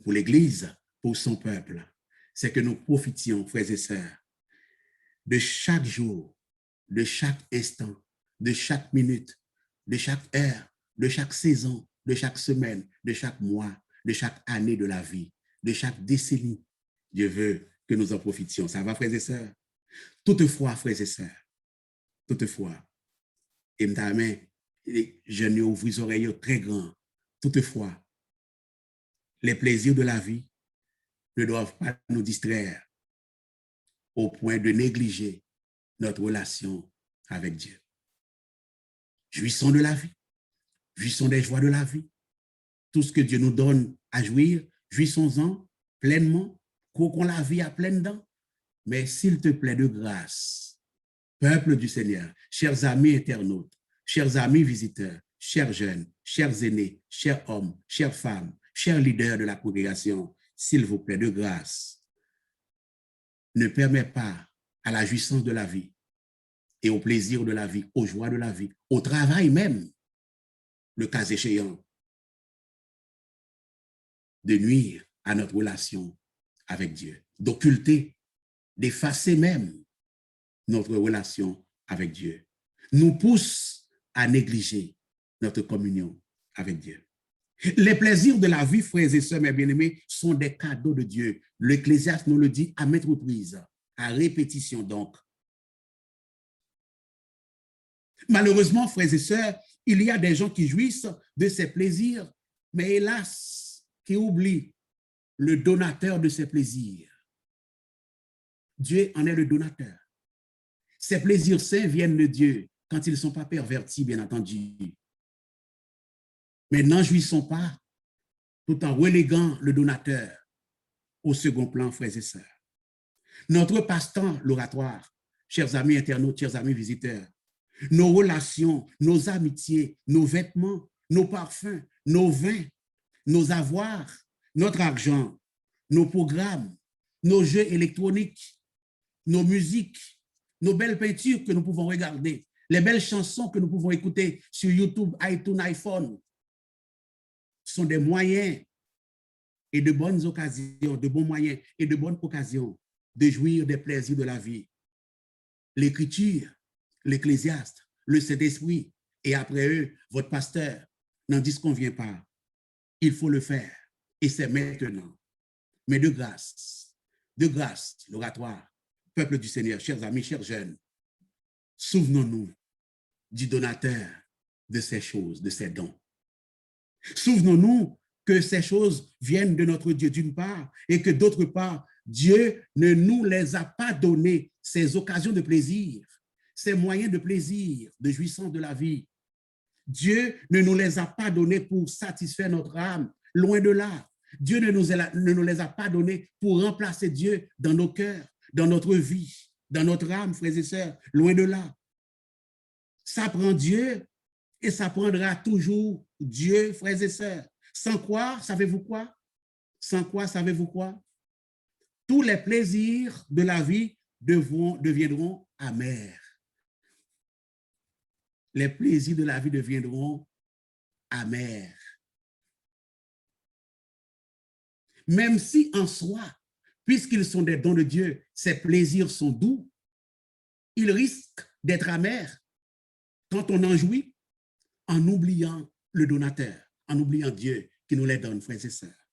pour l'Église, pour son peuple, c'est que nous profitions, frères et sœurs, de chaque jour, de chaque instant, de chaque minute, de chaque heure, de chaque saison, de chaque semaine, de chaque mois, de chaque année de la vie, de chaque décennie. Dieu veut que nous en profitions. Ça va, frères et sœurs? Toutefois, frères et sœurs, toutefois, et je ne ouvre les oreilles très grands. Toutefois, les plaisirs de la vie ne doivent pas nous distraire au point de négliger notre relation avec Dieu. Jouissons de la vie, jouissons des joies de la vie. Tout ce que Dieu nous donne à jouir, jouissons-en pleinement, qu'on la vie à pleines dents. Mais s'il te plaît de grâce, peuple du Seigneur, chers amis internautes, chers amis visiteurs, chers jeunes, chers aînés, chers hommes, chères femmes, chers leaders de la congrégation, s'il vous plaît de grâce, ne permets pas à la jouissance de la vie et au plaisir de la vie, aux joies de la vie, au travail même, le cas échéant, de nuire à notre relation avec Dieu, d'occulter, d'effacer même notre relation avec Dieu, nous pousse à négliger notre communion avec Dieu. Les plaisirs de la vie, frères et sœurs, mes bien-aimés, sont des cadeaux de Dieu. L'Ecclésiaste nous le dit à maintes reprises, à répétition donc. Malheureusement, frères et sœurs, il y a des gens qui jouissent de ces plaisirs, mais hélas, qui oublient le donateur de ces plaisirs. Dieu en est le donateur. Ces plaisirs sains viennent de Dieu quand ils ne sont pas pervertis, bien entendu. Mais n'en jouissons pas tout en reléguant le donateur au second plan, frères et sœurs. Notre passe-temps, l'oratoire, chers amis internautes, chers amis visiteurs, nos relations, nos amitiés, nos vêtements, nos parfums, nos vins, nos avoirs, notre argent, nos programmes, nos jeux électroniques, nos musiques, nos belles peintures que nous pouvons regarder, les belles chansons que nous pouvons écouter sur YouTube, iTunes, iPhone, sont des moyens et de bonnes occasions, de bons moyens et de bonnes occasions de jouir des plaisirs de la vie. L'Écriture, l'Ecclésiaste, le Saint-Esprit et après eux, votre pasteur n'en disconvient pas. Il faut le faire et c'est maintenant. Mais de grâce, l'oratoire, peuple du Seigneur, chers amis, chers jeunes, souvenons-nous du donateur de ces choses, de ces dons. Souvenons-nous que ces choses viennent de notre Dieu d'une part et que d'autre part, Dieu ne nous les a pas données, ces occasions de plaisir, ces moyens de plaisir, de jouissance de la vie. Dieu ne nous les a pas donnés pour satisfaire notre âme, loin de là. Dieu ne nous les a pas donnés pour remplacer Dieu dans nos cœurs, dans notre vie, dans notre âme, frères et sœurs, loin de là. Ça prend Dieu et ça prendra toujours Dieu, frères et sœurs. Sans quoi, savez-vous quoi? Sans quoi, savez-vous quoi? Tous les plaisirs de la vie deviendront amers. Les plaisirs de la vie deviendront amers. Même si en soi, puisqu'ils sont des dons de Dieu, ces plaisirs sont doux, ils risquent d'être amers quand on en jouit en oubliant le donateur, en oubliant Dieu qui nous les donne, frères et sœurs.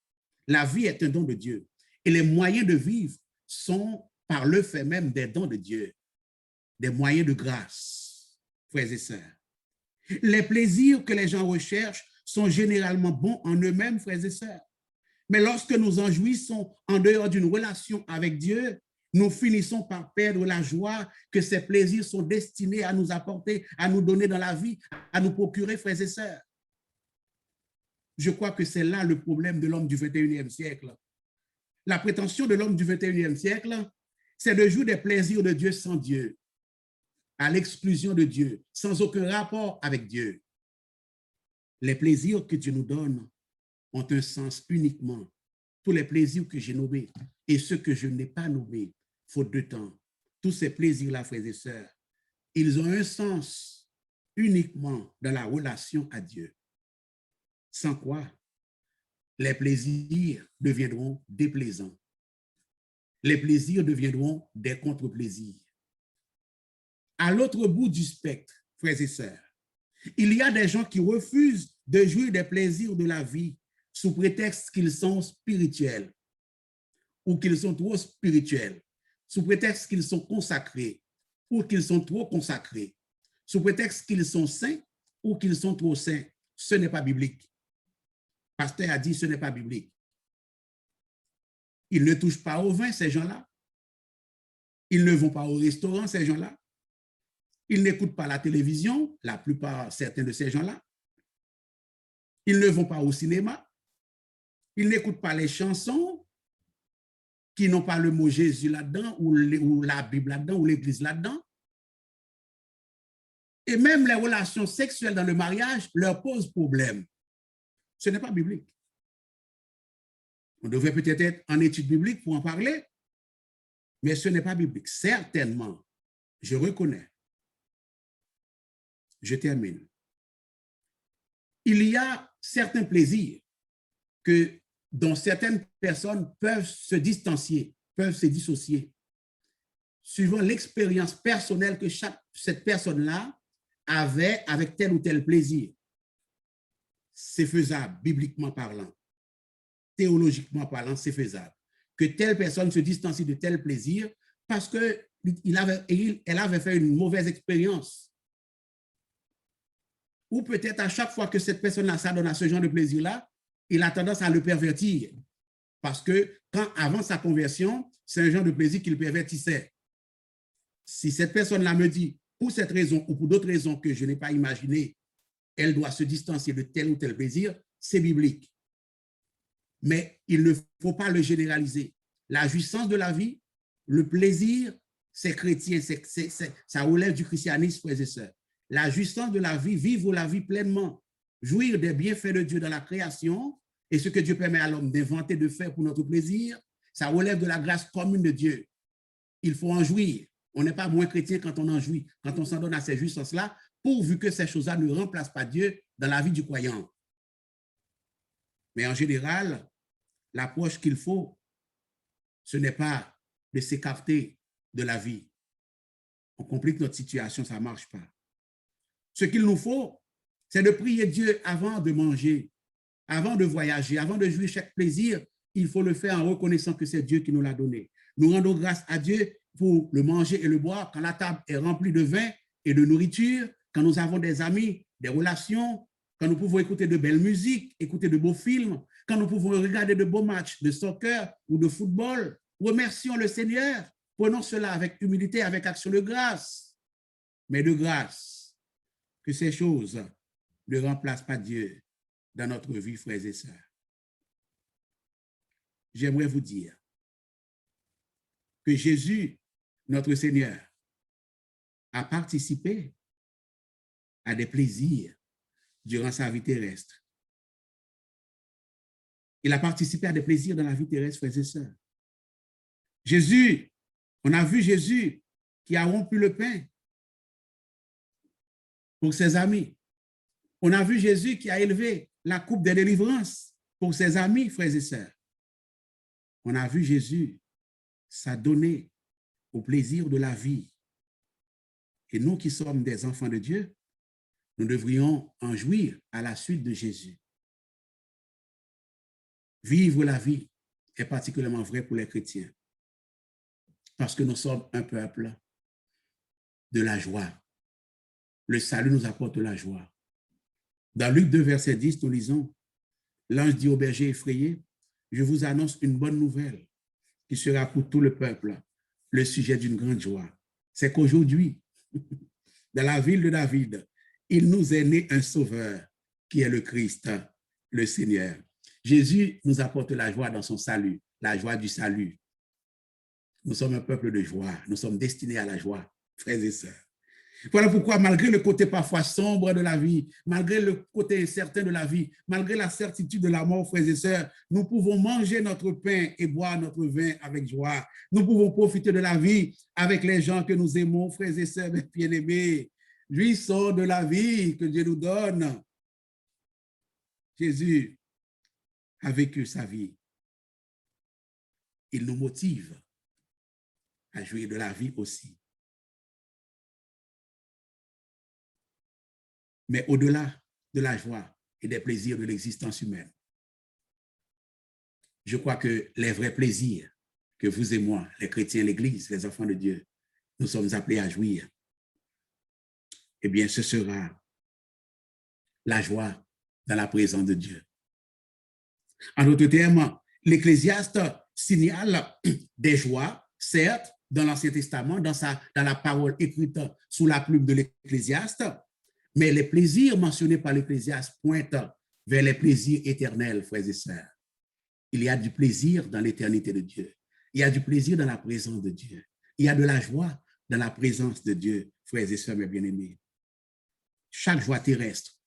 La vie est un don de Dieu et les moyens de vivre sont par le fait même des dons de Dieu, des moyens de grâce, frères et sœurs. Les plaisirs que les gens recherchent sont généralement bons en eux-mêmes, frères et sœurs. Mais lorsque nous en jouissons en dehors d'une relation avec Dieu, nous finissons par perdre la joie que ces plaisirs sont destinés à nous apporter, à nous donner dans la vie, à nous procurer, frères et sœurs. Je crois que c'est là le problème de l'homme du 21e siècle. La prétention de l'homme du 21e siècle, c'est de jouir des plaisirs de Dieu sans Dieu, à l'exclusion de Dieu, sans aucun rapport avec Dieu. Les plaisirs que Dieu nous donne ont un sens uniquement. Tous les plaisirs que j'ai nommés et ceux que je n'ai pas nommés, faute de temps, tous ces plaisirs-là, frères et sœurs, ils ont un sens uniquement dans la relation à Dieu. Sans quoi, les plaisirs deviendront déplaisants. Les plaisirs deviendront des contre-plaisirs. À l'autre bout du spectre, frères et sœurs, il y a des gens qui refusent de jouir des plaisirs de la vie sous prétexte qu'ils sont spirituels ou qu'ils sont trop spirituels, sous prétexte qu'ils sont consacrés ou qu'ils sont trop consacrés, sous prétexte qu'ils sont saints ou qu'ils sont trop saints. Ce n'est pas biblique. Le pasteur a dit ce n'est pas biblique. Ils ne touchent pas au vin, ces gens-là. Ils ne vont pas au restaurant, ces gens-là. Ils n'écoutent pas la télévision, la plupart, certains de ces gens-là. Ils ne vont pas au cinéma. Ils n'écoutent pas les chansons qui n'ont pas le mot Jésus là-dedans, ou la Bible là-dedans, ou l'Église là-dedans. Et même les relations sexuelles dans le mariage leur posent problème. Ce n'est pas biblique. On devrait peut-être être en étude biblique pour en parler, mais ce n'est pas biblique. Certainement, je reconnais. Je termine. Il y a certains plaisirs dont certaines personnes peuvent se distancier, peuvent se dissocier, suivant l'expérience personnelle que cette personne-là avait avec tel ou tel plaisir. C'est faisable, bibliquement parlant. Théologiquement parlant, c'est faisable. Que telle personne se distancie de tel plaisir parce qu'elle avait fait une mauvaise expérience. Ou peut-être à chaque fois que cette personne-là s'adonne à ce genre de plaisir-là, il a tendance à le pervertir. Parce que avant sa conversion, c'est un genre de plaisir qu'il pervertissait. Si cette personne-là me dit, pour cette raison ou pour d'autres raisons que je n'ai pas imaginées, elle doit se distancier de tel ou tel plaisir, c'est biblique. Mais il ne faut pas le généraliser. La jouissance de la vie, le plaisir, c'est chrétien, ça relève du christianisme, frères et sœurs. La jouissance de la vie, vivre la vie pleinement, jouir des bienfaits de Dieu dans la création et ce que Dieu permet à l'homme d'inventer, de faire pour notre plaisir, ça relève de la grâce commune de Dieu. Il faut en jouir. On n'est pas moins chrétien quand on en jouit, quand on s'en donne à ces jouissances-là, pourvu que ces choses-là ne remplacent pas Dieu dans la vie du croyant. Mais en général, l'approche qu'il faut, ce n'est pas de s'écarter de la vie. On complique notre situation, ça ne marche pas. Ce qu'il nous faut, c'est de prier Dieu avant de manger, avant de voyager, avant de jouir chaque plaisir. Il faut le faire en reconnaissant que c'est Dieu qui nous l'a donné. Nous rendons grâce à Dieu pour le manger et le boire quand la table est remplie de vin et de nourriture, quand nous avons des amis, des relations, quand nous pouvons écouter de belles musiques, écouter de beaux films, quand nous pouvons regarder de beaux matchs de soccer ou de football. Remercions le Seigneur. Prenons cela avec humilité, avec action de grâce. Mais de grâce, que ces choses ne remplacent pas Dieu dans notre vie, frères et sœurs. J'aimerais vous dire que Jésus, notre Seigneur, a participé à des plaisirs durant sa vie terrestre. Il a participé à des plaisirs dans la vie terrestre, frères et sœurs. Jésus, on a vu Jésus qui a rompu le pain pour ses amis. On a vu Jésus qui a élevé la coupe des délivrances pour ses amis, frères et sœurs. On a vu Jésus s'adonner au plaisir de la vie. Et nous qui sommes des enfants de Dieu, nous devrions en jouir à la suite de Jésus. Vivre la vie est particulièrement vrai pour les chrétiens parce que nous sommes un peuple de la joie. Le salut nous apporte la joie. Dans Luc 2, verset 10, nous lisons, l'ange dit au berger effrayé, je vous annonce une bonne nouvelle qui sera pour tout le peuple le sujet d'une grande joie. C'est qu'aujourd'hui, dans la ville de David, il nous est né un sauveur qui est le Christ, le Seigneur. Jésus nous apporte la joie dans son salut, la joie du salut. Nous sommes un peuple de joie, nous sommes destinés à la joie, frères et sœurs. Voilà pourquoi, malgré le côté parfois sombre de la vie, malgré le côté incertain de la vie, malgré la certitude de la mort, frères et sœurs, nous pouvons manger notre pain et boire notre vin avec joie. Nous pouvons profiter de la vie avec les gens que nous aimons, frères et sœurs bien-aimés. Jouissons de la vie que Dieu nous donne. Jésus a vécu sa vie. Il nous motive à jouir de la vie aussi. Mais au-delà de la joie et des plaisirs de l'existence humaine, je crois que les vrais plaisirs que vous et moi, les chrétiens, l'Église, les enfants de Dieu, nous sommes appelés à jouir, eh bien, ce sera la joie dans la présence de Dieu. En d'autres termes, l'Ecclésiaste signale des joies, certes, dans l'Ancien Testament, dans la parole écrite sous la plume de l'Ecclésiaste, mais les plaisirs mentionnés par l'Ecclésiaste pointent vers les plaisirs éternels, frères et sœurs. Il y a du plaisir dans l'éternité de Dieu. Il y a du plaisir dans la présence de Dieu. Il y a de la joie dans la présence de Dieu, frères et sœurs, mes bien-aimés. Chaque joie terrestre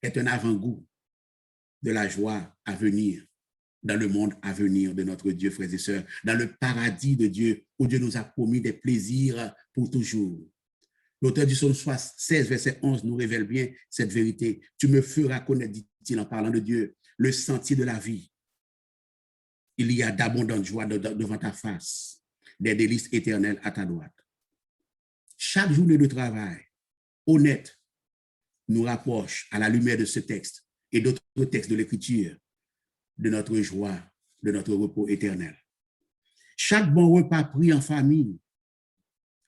est un avant-goût de la joie à venir, dans le monde à venir de notre Dieu, frères et sœurs, dans le paradis de Dieu, où Dieu nous a promis des plaisirs pour toujours. L'auteur du psaume 16, verset 11 nous révèle bien cette vérité. Tu me feras connaître, dit-il en parlant de Dieu, le sentier de la vie. Il y a d'abondantes joies devant ta face, des délices éternelles à ta droite. Chaque journée de travail honnête nous rapproche à la lumière de ce texte et d'autres textes de l'Écriture de notre joie, de notre repos éternel. Chaque bon repas pris en famille,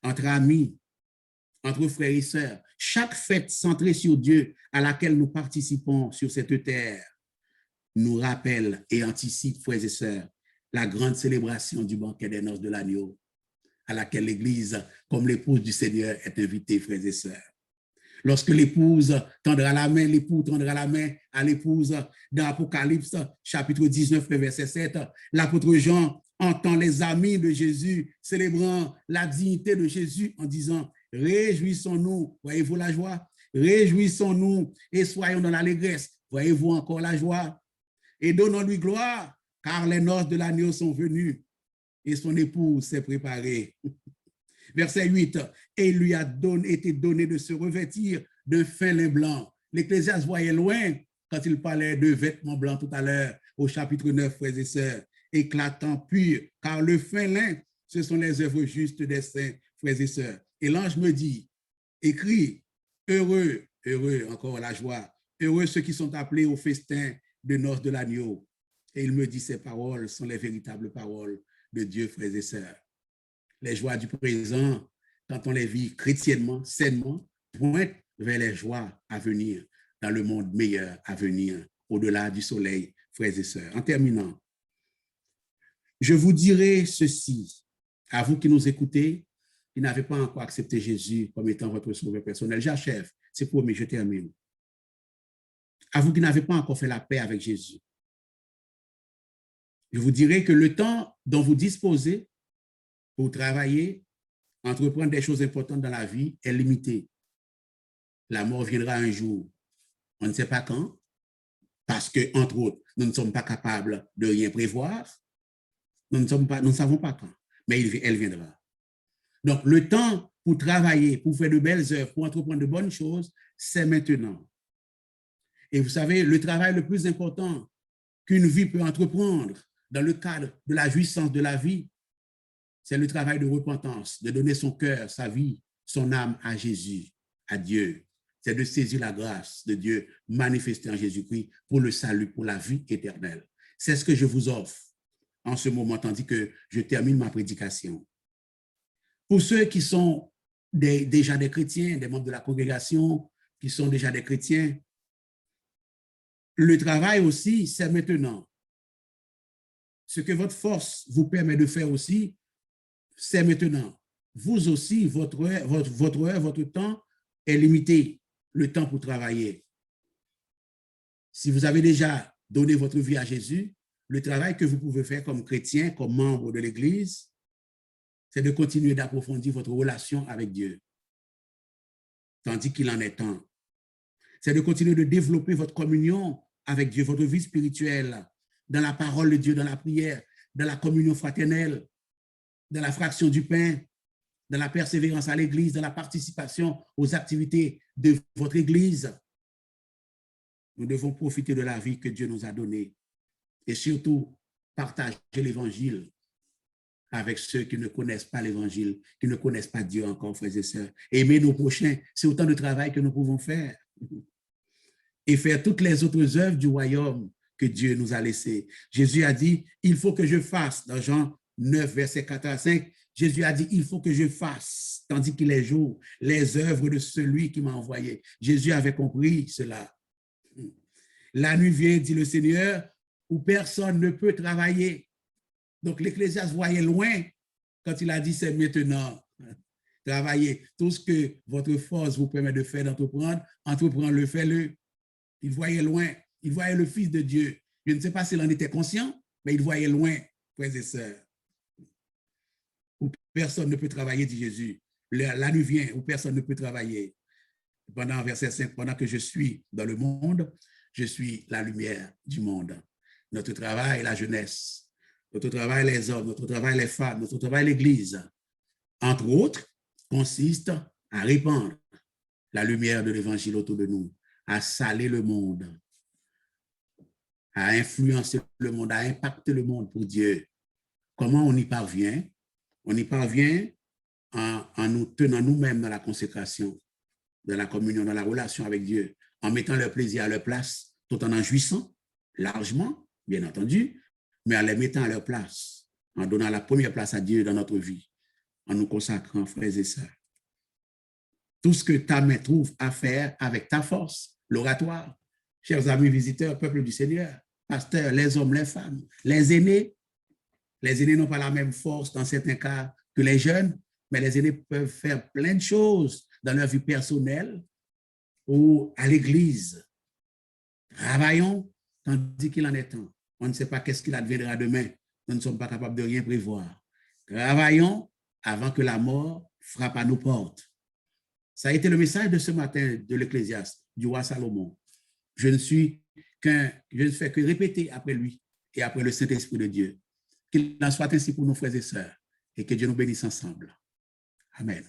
entre amis, entre frères et sœurs, chaque fête centrée sur Dieu à laquelle nous participons sur cette terre nous rappelle et anticipe, frères et sœurs, la grande célébration du banquet des noces de l'agneau à laquelle l'Église, comme l'épouse du Seigneur, est invitée, frères et sœurs. Lorsque l'épouse tendra la main, l'époux tendra la main à l'épouse, dans Apocalypse, chapitre 19, verset 7, l'apôtre Jean entend les amis de Jésus célébrant la dignité de Jésus en disant « Réjouissons-nous », voyez-vous la joie? Réjouissons-nous et soyons dans l'allégresse, voyez-vous encore la joie? Et donnons-lui gloire, car les noces de l'agneau sont venues et son épouse s'est préparée. Verset 8, et il lui a été donné de se revêtir d'un fin lin blanc. L'Ecclésiaste voyait loin quand il parlait de vêtements blancs tout à l'heure, au chapitre 9, frères et sœurs, éclatant, pur, car le fin lin, ce sont les œuvres justes des saints, frères et sœurs. Et l'ange me dit, écrit, heureux, heureux, encore la joie, heureux ceux qui sont appelés au festin de noces de l'agneau. Et il me dit, ces paroles sont les véritables paroles de Dieu, frères et sœurs. Les joies du présent, quand on les vit chrétiennement, sainement, pointent vers les joies à venir, dans le monde meilleur à venir, au-delà du soleil, frères et sœurs. En terminant, je vous dirai ceci, à vous qui nous écoutez, qui n'avez pas encore accepté Jésus comme étant votre sauveur personnel. J'achève, c'est promis, je termine. À vous qui n'avez pas encore fait la paix avec Jésus, je vous dirai que le temps dont vous disposez pour travailler, entreprendre des choses importantes dans la vie est limité. La mort viendra un jour. On ne sait pas quand, parce que, entre autres, nous ne sommes pas capables de rien prévoir. Nous ne savons pas quand, mais elle viendra. Donc, le temps pour travailler, pour faire de belles œuvres, pour entreprendre de bonnes choses, c'est maintenant. Et vous savez, le travail le plus important qu'une vie peut entreprendre dans le cadre de la jouissance de la vie, c'est le travail de repentance, de donner son cœur, sa vie, son âme à Jésus, à Dieu. C'est de saisir la grâce de Dieu manifestée en Jésus-Christ pour le salut, pour la vie éternelle. C'est ce que je vous offre en ce moment, tandis que je termine ma prédication. Pour ceux qui sont déjà des chrétiens, des membres de la congrégation, qui sont déjà des chrétiens, Le travail aussi, c'est maintenant. Ce que votre force vous permet de faire aussi, c'est maintenant. Vous aussi, votre temps est limité, le temps pour travailler. Si vous avez déjà donné votre vie à Jésus, le travail que vous pouvez faire comme chrétien, comme membre de l'Église, c'est de continuer d'approfondir votre relation avec Dieu, tandis qu'il en est temps. C'est de continuer de développer votre communion avec Dieu, votre vie spirituelle, dans la parole de Dieu, dans la prière, dans la communion fraternelle, dans la fraction du pain, dans la persévérance à l'Église, dans la participation aux activités de votre Église. Nous devons profiter de la vie que Dieu nous a donnée et surtout partager l'Évangile avec ceux qui ne connaissent pas l'Évangile, qui ne connaissent pas Dieu encore, frères et sœurs. Aimer nos prochains, c'est autant de travail que nous pouvons faire. Et faire toutes les autres œuvres du royaume que Dieu nous a laissées. Jésus a dit, il faut que je fasse, dans Jean 9, verset 4 à 5, Jésus a dit, il faut que je fasse, tandis qu'il est jour, les œuvres de celui qui m'a envoyé. Jésus avait compris cela. La nuit vient, dit le Seigneur, où personne ne peut travailler. Donc l'Ecclésiaste voyait loin quand il a dit, c'est maintenant. Travaillez. Tout ce que votre force vous permet de faire, entreprendre-le, faites-le. Il voyait loin. Il voyait le Fils de Dieu. Je ne sais pas s'il en était conscient, mais il voyait loin, frères et sœurs. Où personne ne peut travailler, dit Jésus. La nuit vient où personne ne peut travailler. Pendant verset 5, pendant que je suis dans le monde, je suis la lumière du monde. Notre travail, la jeunesse. Notre travail, les hommes. Notre travail, les femmes. Notre travail, l'Église. Entre autres, consiste à répandre la lumière de l'Évangile autour de nous, à saler le monde, à influencer le monde, à impacter le monde pour Dieu. Comment on y parvient? On y parvient en nous tenant nous-mêmes dans la consécration, dans la communion, dans la relation avec Dieu, en mettant leur plaisir à leur place, tout en jouissant largement, bien entendu, mais en les mettant à leur place, en donnant la première place à Dieu dans notre vie, en nous consacrant, frères et sœurs. Tout ce que ta main trouve à faire avec ta force, l'oratoire, chers amis visiteurs, peuple du Seigneur, pasteurs, les hommes, les femmes, les aînés n'ont pas la même force dans certains cas que les jeunes, mais les aînés peuvent faire plein de choses dans leur vie personnelle ou à l'église. Travaillons tandis qu'il en est temps. On ne sait pas qu'est-ce qu'il adviendra demain. Nous ne sommes pas capables de rien prévoir. Travaillons avant que la mort frappe à nos portes. Ça a été le message de ce matin de l'Ecclésiaste, du roi Salomon. Je ne fais que répéter après lui et après le Saint-Esprit de Dieu. Qu'il en soit ainsi pour nos frères et sœurs et que Dieu nous bénisse ensemble. Amen.